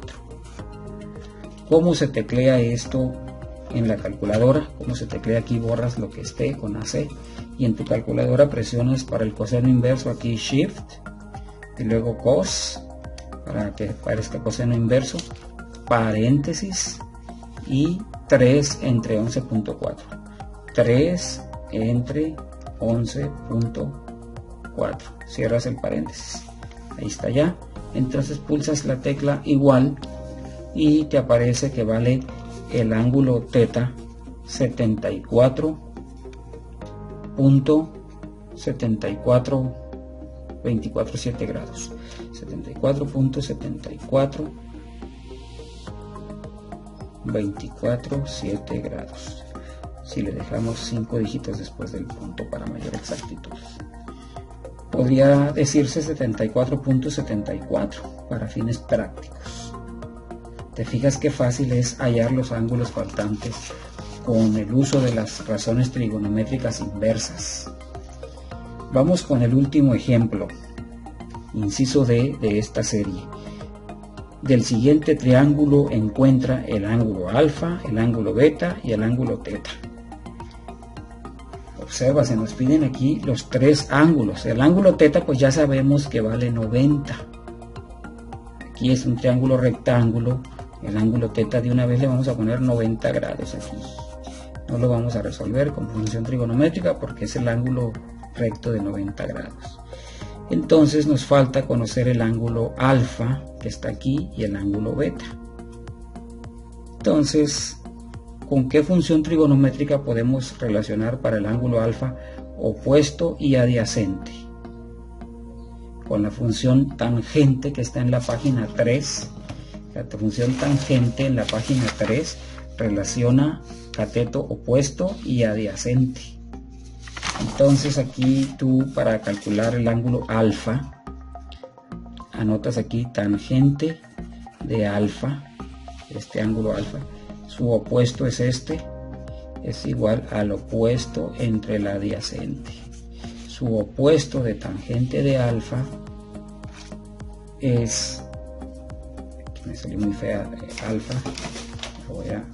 ¿Cómo se teclea esto en la calculadora? ¿Cómo se teclea? Aquí borras lo que esté con AC y en tu calculadora presionas para el coseno inverso aquí Shift y luego cos para que parezca coseno inverso, paréntesis y 3 entre 11.4. 3 entre 11.4. Cierras el paréntesis. Ahí está ya. Entonces pulsas la tecla igual y te aparece que vale el ángulo teta 74.247 grados. 74.7427 grados. Si le dejamos 5 dígitos después del punto para mayor exactitud. Podría decirse 74.74 para fines prácticos. Te fijas qué fácil es hallar los ángulos faltantes con el uso de las razones trigonométricas inversas. Vamos con el último ejemplo, inciso D de esta serie. Del siguiente triángulo encuentra el ángulo alfa, el ángulo beta y el ángulo teta. Observa, se nos piden aquí los tres ángulos. El ángulo teta pues ya sabemos que vale 90. Aquí es un triángulo rectángulo. El ángulo teta de una vez le vamos a poner 90 grados aquí. No lo vamos a resolver con función trigonométrica porque es el ángulo recto de 90 grados. Entonces nos falta conocer el ángulo alfa que está aquí y el ángulo beta. Entonces, ¿con qué función trigonométrica podemos relacionar para el ángulo alfa opuesto y adyacente? Con la función tangente que está en la página 3. La función tangente en la página 3 relaciona cateto opuesto y adyacente. Entonces aquí tú, para calcular el ángulo alfa, anotas aquí tangente de alfa, este ángulo alfa, su opuesto es este, es igual al opuesto entre el adyacente. Su opuesto de tangente de alfa es, aquí me salió muy fea alfa, lo voy a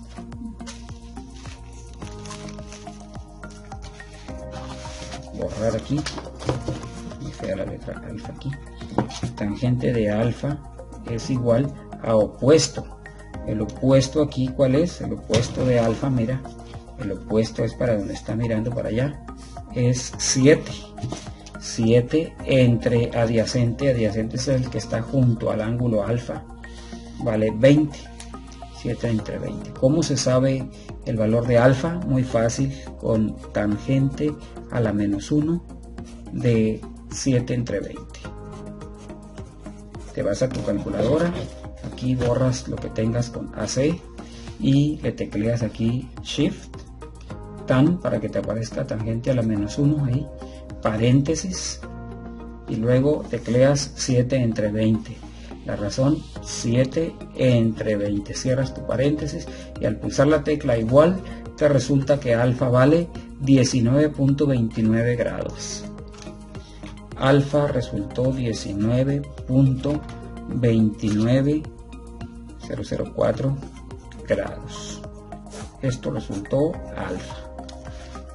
borrar aquí, muy fea la letra alfa aquí. Tangente de alfa es igual a opuesto. El opuesto aquí, ¿cuál es? El opuesto de alfa, mira, el opuesto es para donde está mirando, para allá, es 7. 7 entre adyacente, adyacente es el que está junto al ángulo alfa, vale 20. 7 entre 20. ¿Cómo se sabe el valor de alfa? Muy fácil, con tangente a la menos 1 de 7 entre 20. Te vas a tu calculadora, aquí borras lo que tengas con AC y le tecleas aquí Shift, tan, para que te aparezca tangente a la menos 1 ahí, paréntesis, y luego tecleas 7 entre 20. La razón, 7 entre 20. Cierras tu paréntesis y al pulsar la tecla igual te resulta que alfa vale 19.29 grados. Alfa resultó 19.29004 grados. Esto resultó alfa.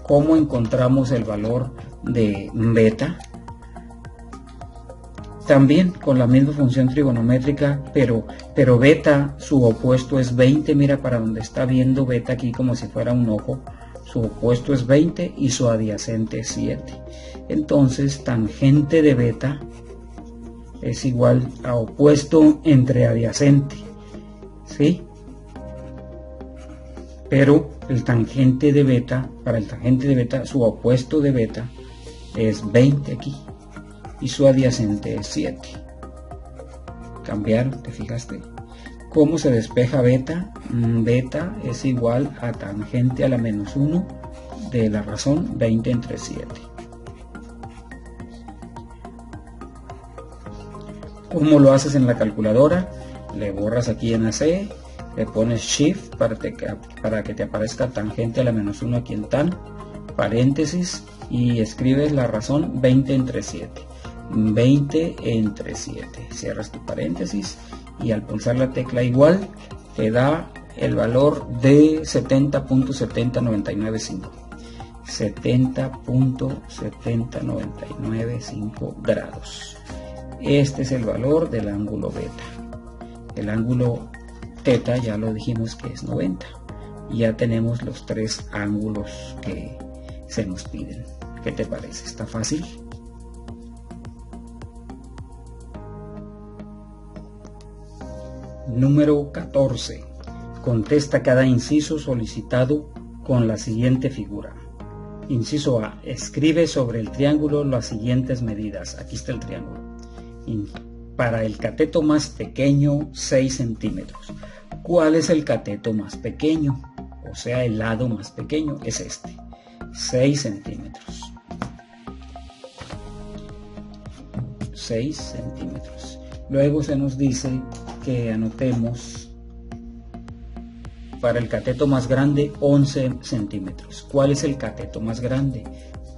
¿Cómo encontramos el valor de beta? También con la misma función trigonométrica, pero beta, su opuesto es 20. Mira para donde está viendo beta aquí como si fuera un ojo. Su opuesto es 20 y su adyacente es 7. Entonces tangente de beta es igual a opuesto entre adyacente, ¿sí? Pero el tangente de beta, para el tangente de beta, su opuesto de beta es 20 aquí y su adyacente es 7. Cambiaron, ¿te fijaste? ¿Cómo se despeja beta? Beta es igual a tangente a la menos 1 de la razón 20 entre 7. ¿Cómo lo haces en la calculadora? Le borras aquí en AC, le pones Shift para que te aparezca tangente a la menos 1 aquí en tan, paréntesis, y escribes la razón 20 entre 7. 20 entre 7. Cierras tu paréntesis y al pulsar la tecla igual te da el valor de 70.70995. 70.70995 grados. Este es el valor del ángulo beta. El ángulo teta ya lo dijimos que es 90. Ya tenemos los tres ángulos que se nos piden. ¿Qué te parece? ¿Está fácil? Número 14. Contesta cada inciso solicitado con la siguiente figura. Inciso A. Escribe sobre el triángulo las siguientes medidas. Aquí está el triángulo. Para el cateto más pequeño, 6 centímetros. ¿Cuál es el cateto más pequeño? O sea, el lado más pequeño es este. 6 centímetros. 6 centímetros. Luego se nos dice que anotemos para el cateto más grande 11 centímetros. ¿Cuál es el cateto más grande?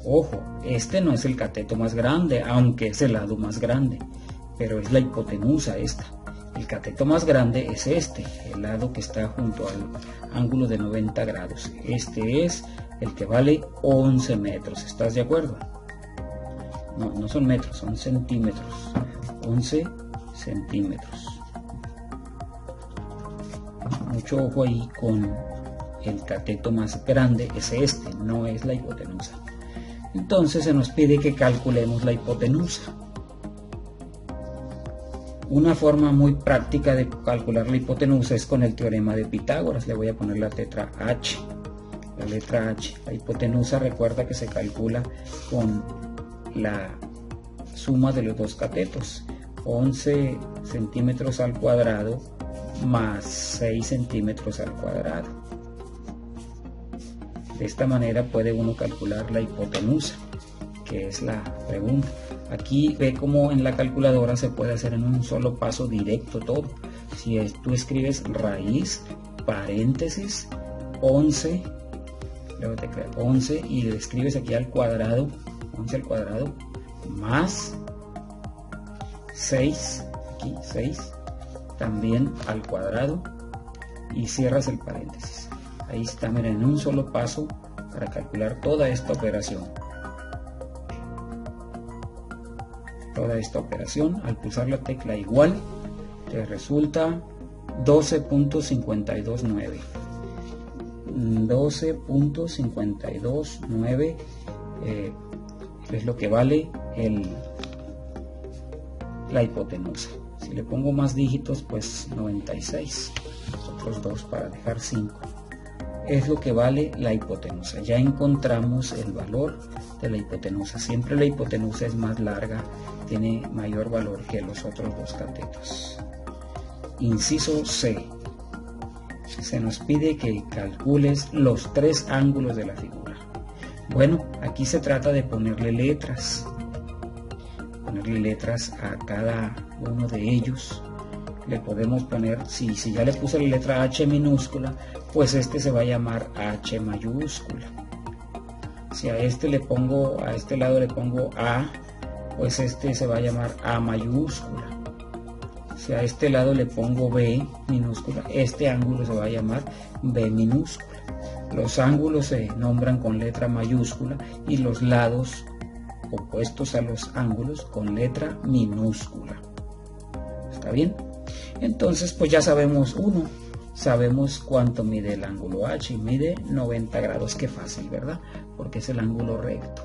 Ojo, este no es el cateto más grande, aunque es el lado más grande, pero es la hipotenusa esta. El cateto más grande es este, el lado que está junto al ángulo de 90 grados. Este es el que vale 11 metros, ¿estás de acuerdo? No son metros, son centímetros. 11 centímetros. Mucho ojo ahí con el cateto más grande, es este, no es la hipotenusa. Entonces se nos pide que calculemos la hipotenusa. Una forma muy práctica de calcular la hipotenusa es con el teorema de Pitágoras. Le voy a poner la letra H. La letra H. La hipotenusa, recuerda que se calcula con la suma de los dos catetos. 11 centímetros al cuadrado más 6 centímetros al cuadrado. De esta manera puede uno calcular la hipotenusa, que es la pregunta. Aquí ve cómo en la calculadora se puede hacer en un solo paso directo todo. Si tú escribes raíz, paréntesis, 11, luego te crea 11 y le escribes aquí al cuadrado, 11 al cuadrado, más 6, aquí 6, también al cuadrado, y cierras el paréntesis. Ahí está, miren, en un solo paso para calcular toda esta operación. Toda esta operación, al pulsar la tecla igual, te resulta 12.529. 12.529 es lo que vale la hipotenusa. Si le pongo más dígitos, pues 96, otros 2 para dejar 5. Es lo que vale la hipotenusa. Ya encontramos el valor de la hipotenusa. Siempre la hipotenusa es más larga, tiene mayor valor que los otros dos catetos. Inciso C. Se nos pide que calcules los 3 ángulos de la figura. Bueno, aquí se trata de ponerle letras. Ponerle letras a cada uno de ellos. Le podemos poner, si ya le puse la letra H minúscula, pues este se va a llamar H mayúscula. Si a este lado le pongo A, pues este se va a llamar A mayúscula. Si a este lado le pongo B minúscula, este ángulo se va a llamar B minúscula. Los ángulos se nombran con letra mayúscula y los lados opuestos a los ángulos con letra minúscula. ¿Está bien? Entonces pues ya sabemos sabemos cuánto mide el ángulo H, y mide 90 grados, qué fácil, ¿verdad? Porque es el ángulo recto.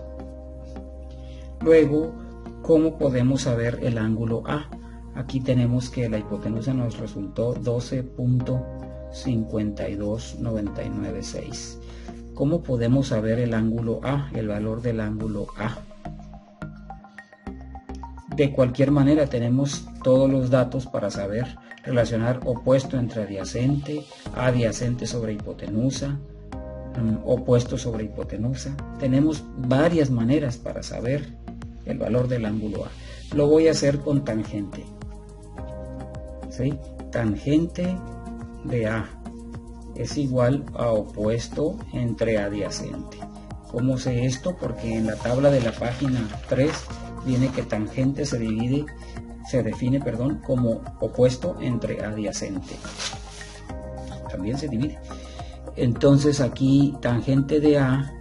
Luego, ¿cómo podemos saber el ángulo A? Aquí tenemos que la hipotenusa nos resultó 12.52996. ¿Cómo podemos saber el ángulo A, el valor del ángulo A? De cualquier manera tenemos todos los datos para saber relacionar opuesto entre adyacente, adyacente sobre hipotenusa, opuesto sobre hipotenusa. Tenemos varias maneras para saber el valor del ángulo A. Lo voy a hacer con tangente. ¿Sí? Tangente de A es igual a opuesto entre adyacente. ¿Cómo sé esto? Porque en la tabla de la página 3 viene que tangente se define como opuesto entre adyacente. También se divide. Entonces aquí tangente de A,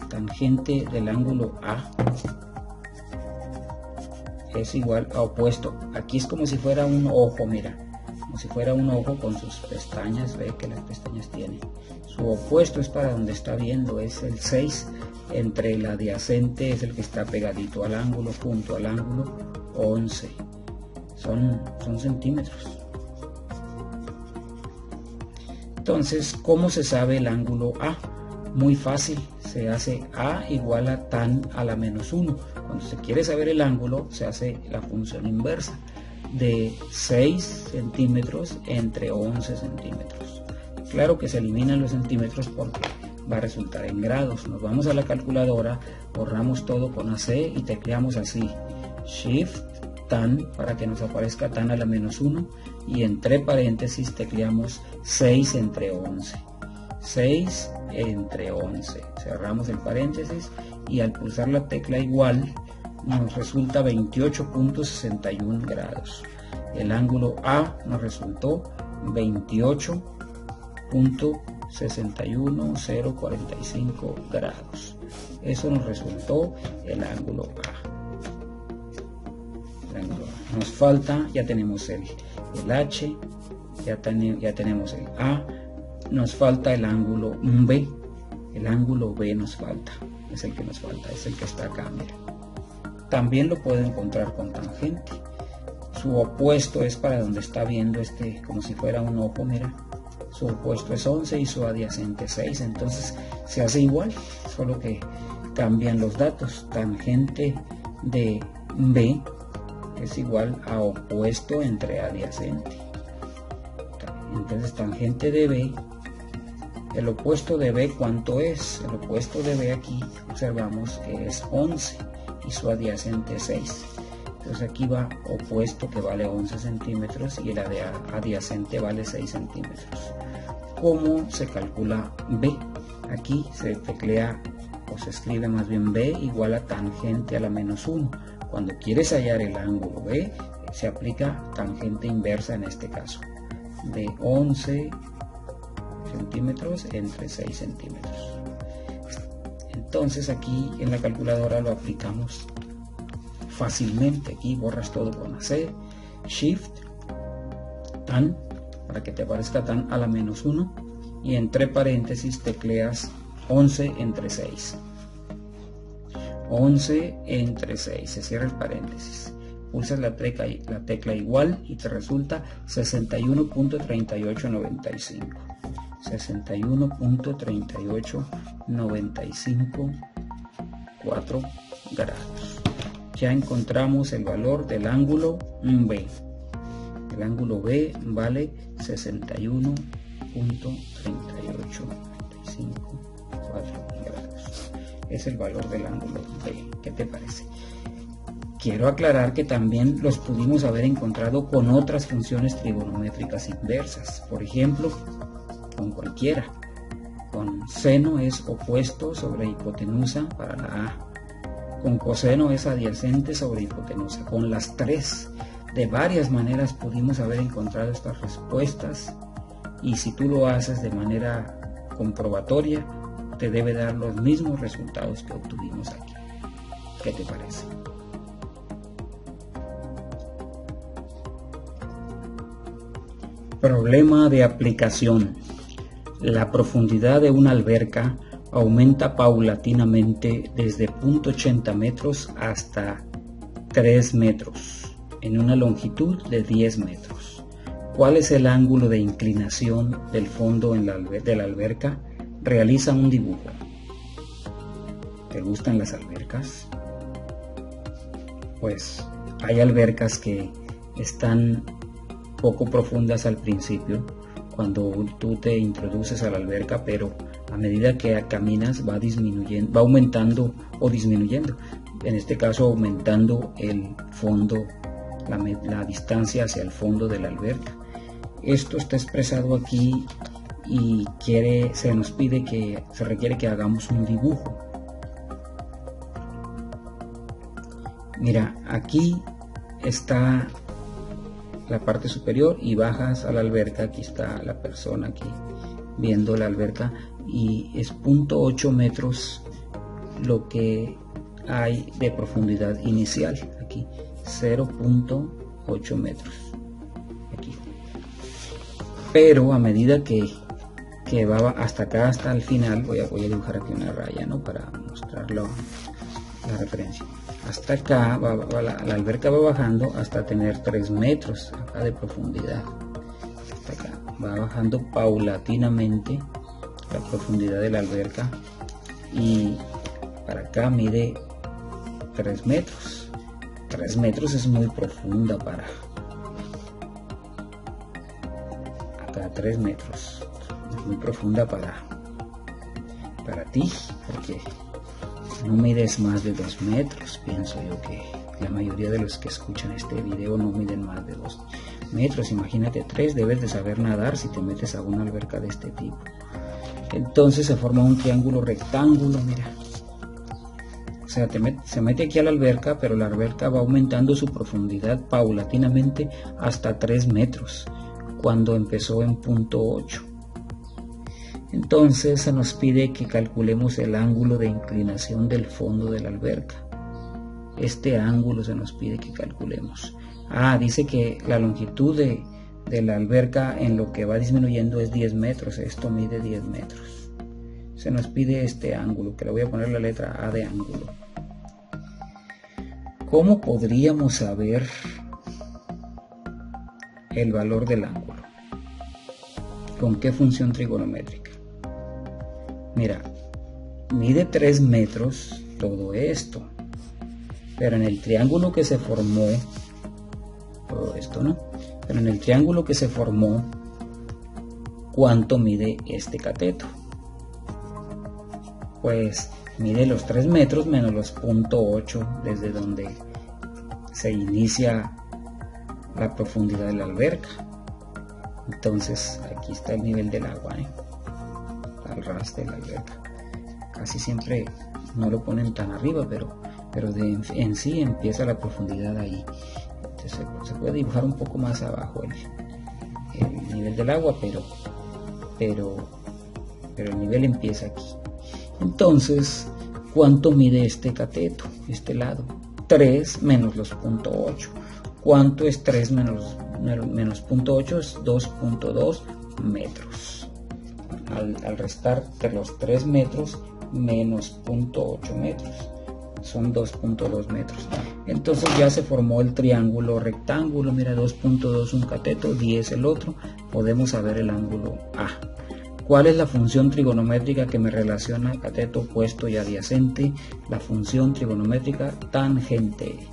tangente del ángulo A, es igual a opuesto. Aquí es como si fuera un ojo, mira, como si fuera un ojo con sus pestañas. Ve que las pestañas tiene. Su opuesto es para donde está viendo, es el 6. Entre el adyacente es el que está pegadito al ángulo, junto al ángulo, 11. Son centímetros. Entonces, ¿cómo se sabe el ángulo A? Muy fácil, se hace A igual a tan a la menos 1. Cuando se quiere saber el ángulo, se hace la función inversa de 6 centímetros entre 11 centímetros. Claro que se eliminan los centímetros porque va a resultar en grados. Nos vamos a la calculadora, borramos todo con AC y tecleamos así: Shift tan para que nos aparezca tan a la menos 1 y entre paréntesis tecleamos 6 entre 11. 6 entre 11. Cerramos el paréntesis y al pulsar la tecla igual nos resulta 28.61 grados. El ángulo A nos resultó 28.61045 grados. Eso nos resultó el ángulo A. Nos falta, ya tenemos el H, ya tenemos el A, nos falta el ángulo B. El ángulo B nos falta, es el que nos falta, es el que está acá, mira. También lo puedo encontrar con tangente. Su opuesto es para donde está viendo como si fuera un ojo, mira. Su opuesto es 11 y su adyacente 6, entonces se hace igual, solo que cambian los datos. Tangente de B es igual a opuesto entre adyacente. Entonces tangente de B, el opuesto de B, ¿cuánto es? El opuesto de B aquí observamos que es 11 y su adyacente 6. Entonces aquí va opuesto, que vale 11 centímetros, y el adyacente vale 6 centímetros. ¿Cómo se calcula B? Aquí se teclea o se escribe más bien B igual a tangente a la menos 1. Cuando quieres hallar el ángulo B, se aplica tangente inversa en este caso, de 11 centímetros entre 6 centímetros. Entonces aquí en la calculadora lo aplicamos fácilmente. Aquí borras todo con la C, Shift, tan, para que te aparezca tan a la menos 1, y entre paréntesis tecleas 11 entre 6. 11 entre 6, se cierra el paréntesis, pulsas la tecla igual y te resulta 61.3895. 61.3895 4 grados. Ya encontramos el valor del ángulo B. El ángulo B vale 61.3895 4 grados. Es el valor del ángulo B. ¿Qué te parece? Quiero aclarar que también los pudimos haber encontrado con otras funciones trigonométricas inversas. Por ejemplo, con cualquiera. Con seno es opuesto sobre hipotenusa para la A. Con coseno es adyacente sobre hipotenusa. Con las tres, de varias maneras pudimos haber encontrado estas respuestas, y si tú lo haces de manera comprobatoria, te debe dar los mismos resultados que obtuvimos aquí. ¿Qué te parece? Problema de aplicación. La profundidad de una alberca aumenta paulatinamente desde 0.80 metros hasta 3 metros en una longitud de 10 metros. ¿Cuál es el ángulo de inclinación del fondo de la alberca? Realiza un dibujo. ¿Te gustan las albercas? Pues hay albercas que están poco profundas al principio, cuando tú te introduces a la alberca, pero a medida que caminas va disminuyendo, va aumentando o disminuyendo. En este caso aumentando el fondo, la distancia hacia el fondo de la alberca. Esto está expresado aquí y se nos pide que se requiere que hagamos un dibujo. Mira, aquí está la parte superior y bajas a la alberca. Aquí está la persona aquí viendo la alberca y es 0.8 metros lo que hay de profundidad inicial. Aquí 0.8 metros aquí. Pero a medida que va hasta acá, hasta el final, voy a dibujar aquí una raya, ¿no? Para mostrarlo, la referencia. Hasta acá la alberca va bajando hasta tener 3 metros acá de profundidad. Hasta acá va bajando paulatinamente la profundidad de la alberca y para acá mide 3 metros. 3 metros es muy profunda para acá. 3 metros es muy profunda para ti, porque no mides más de 2 metros, pienso yo que La mayoría de los que escuchan este video no miden más de 2 metros, imagínate 3, debes de saber nadar si te metes a una alberca de este tipo. Entonces se forma un triángulo rectángulo, mira. O sea, se mete aquí a la alberca, pero la alberca va aumentando su profundidad paulatinamente hasta 3 metros, cuando empezó en punto 8. Entonces se nos pide que calculemos el ángulo de inclinación del fondo de la alberca. Este ángulo se nos pide que calculemos. Dice que la longitud de la alberca en lo que va disminuyendo es 10 metros. Esto mide 10 metros. Se nos pide este ángulo, que le voy a poner la letra A de ángulo. ¿Cómo podríamos saber el valor del ángulo? ¿Con qué función trigonométrica? Mira, mide 3 metros todo esto, pero en el triángulo que se formó, todo esto, ¿no? Pero en el triángulo que se formó, ¿cuánto mide este cateto? Pues mide los 3 metros menos los 0.8 desde donde se inicia la profundidad de la alberca. Entonces aquí está el nivel del agua, al ras de la alberca. Casi siempre no lo ponen tan arriba, pero en sí empieza la profundidad ahí. Entonces se puede dibujar un poco más abajo el nivel del agua, pero el nivel empieza aquí. Entonces, ¿cuánto mide este cateto, este lado? 3 menos los 0.8. ¿Cuánto es 3 menos 0.8? Es 2.2 metros. Al restar de los 3 metros menos 0.8 metros, son 2.2 metros. Entonces ya se formó el triángulo rectángulo. Mira, 2.2 un cateto, 10 el otro. Podemos saber el ángulo A. ¿Cuál es la función trigonométrica que me relaciona cateto opuesto y adyacente? La función trigonométrica tangente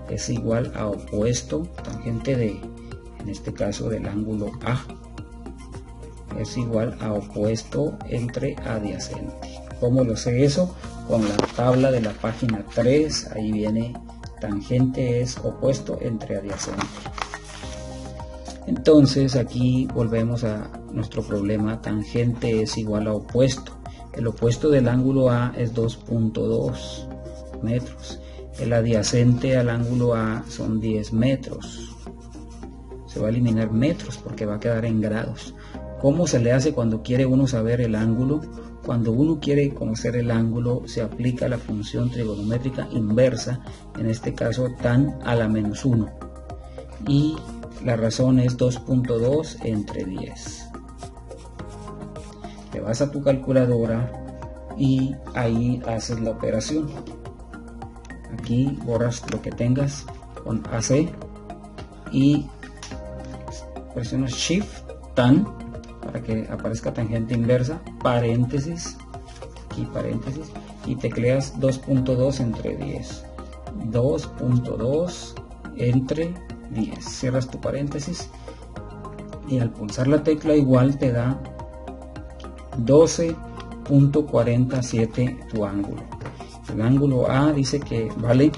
es igual a opuesto, tangente en este caso del ángulo A, es igual a opuesto entre adyacente. ¿Cómo lo sé eso? Con la tabla de la página 3, ahí viene tangente es opuesto entre adyacente. Entonces aquí volvemos a nuestro problema, tangente es igual a opuesto. El opuesto del ángulo A es 2.2 metros. El adyacente al ángulo A son 10 metros. Se va a eliminar metros porque va a quedar en grados. ¿Cómo se le hace cuando quiere uno saber el ángulo? Cuando uno quiere conocer el ángulo, se aplica la función trigonométrica inversa, en este caso tan a la menos 1. Y la razón es 2.2 entre 10. Te vas a tu calculadora y ahí haces la operación. Aquí borras lo que tengas con AC y presionas Shift tan para que aparezca tangente inversa, paréntesis, aquí paréntesis, y tecleas 2.2 entre 10. 2.2 entre 10. Cierras tu paréntesis y al pulsar la tecla igual te da 12.47 tu ángulo. El ángulo A dice que vale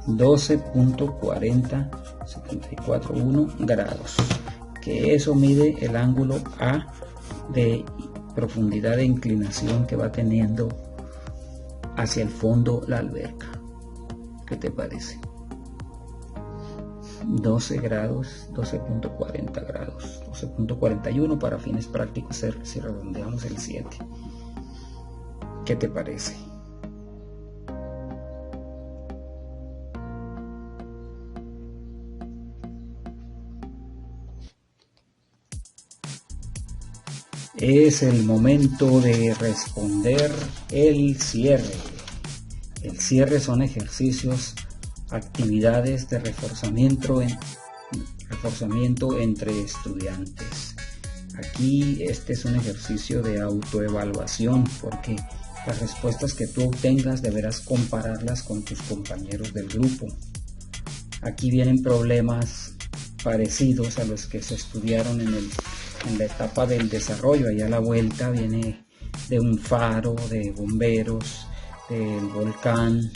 12.40741 grados, que eso mide el ángulo A de profundidad de inclinación que va teniendo hacia el fondo la alberca. ¿Qué te parece? 12 grados, 12.40 grados, 12.41 para fines prácticos si redondeamos el 7. ¿Qué te parece? Es el momento de responder el cierre. El cierre son ejercicios, actividades de reforzamiento entre estudiantes. Aquí este es un ejercicio de autoevaluación porque las respuestas que tú obtengas deberás compararlas con tus compañeros del grupo. Aquí vienen problemas parecidos a los que se estudiaron en la etapa del desarrollo. Allá a la vuelta viene de un faro, de bomberos, del volcán,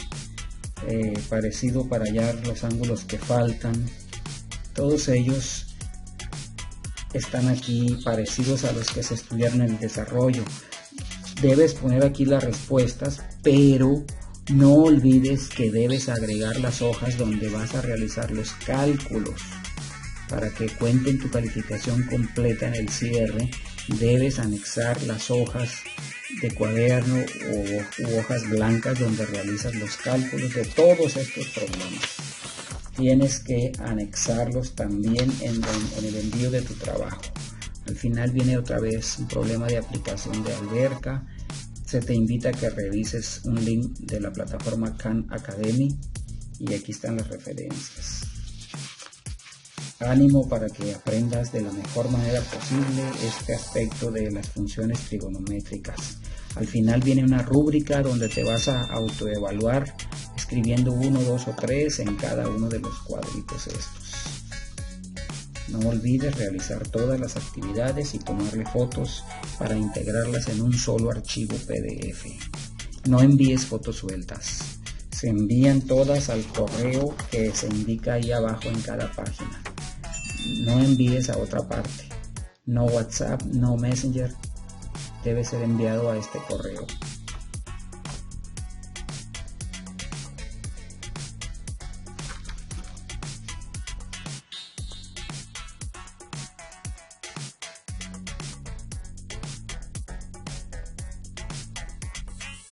parecido para hallar los ángulos que faltan. Todos ellos están aquí parecidos a los que se estudiaron en el desarrollo. Debes poner aquí las respuestas, pero no olvides que debes agregar las hojas donde vas a realizar los cálculos. Para que cuenten tu calificación completa en el cierre, debes anexar las hojas de cuaderno u hojas blancas donde realizas los cálculos de todos estos problemas. Tienes que anexarlos también en el envío de tu trabajo. Al final viene otra vez un problema de aplicación de alberca. Se te invita a que revises un link de la plataforma Khan Academy y aquí están las referencias. Ánimo para que aprendas de la mejor manera posible este aspecto de las funciones trigonométricas. Al final viene una rúbrica donde te vas a autoevaluar escribiendo 1, 2 o 3 en cada uno de los cuadritos estos. No olvides realizar todas las actividades y tomarle fotos para integrarlas en un solo archivo PDF. No envíes fotos sueltas. Se envían todas al correo que se indica ahí abajo en cada página. No envíes a otra parte. No WhatsApp, no Messenger. Debe ser enviado a este correo.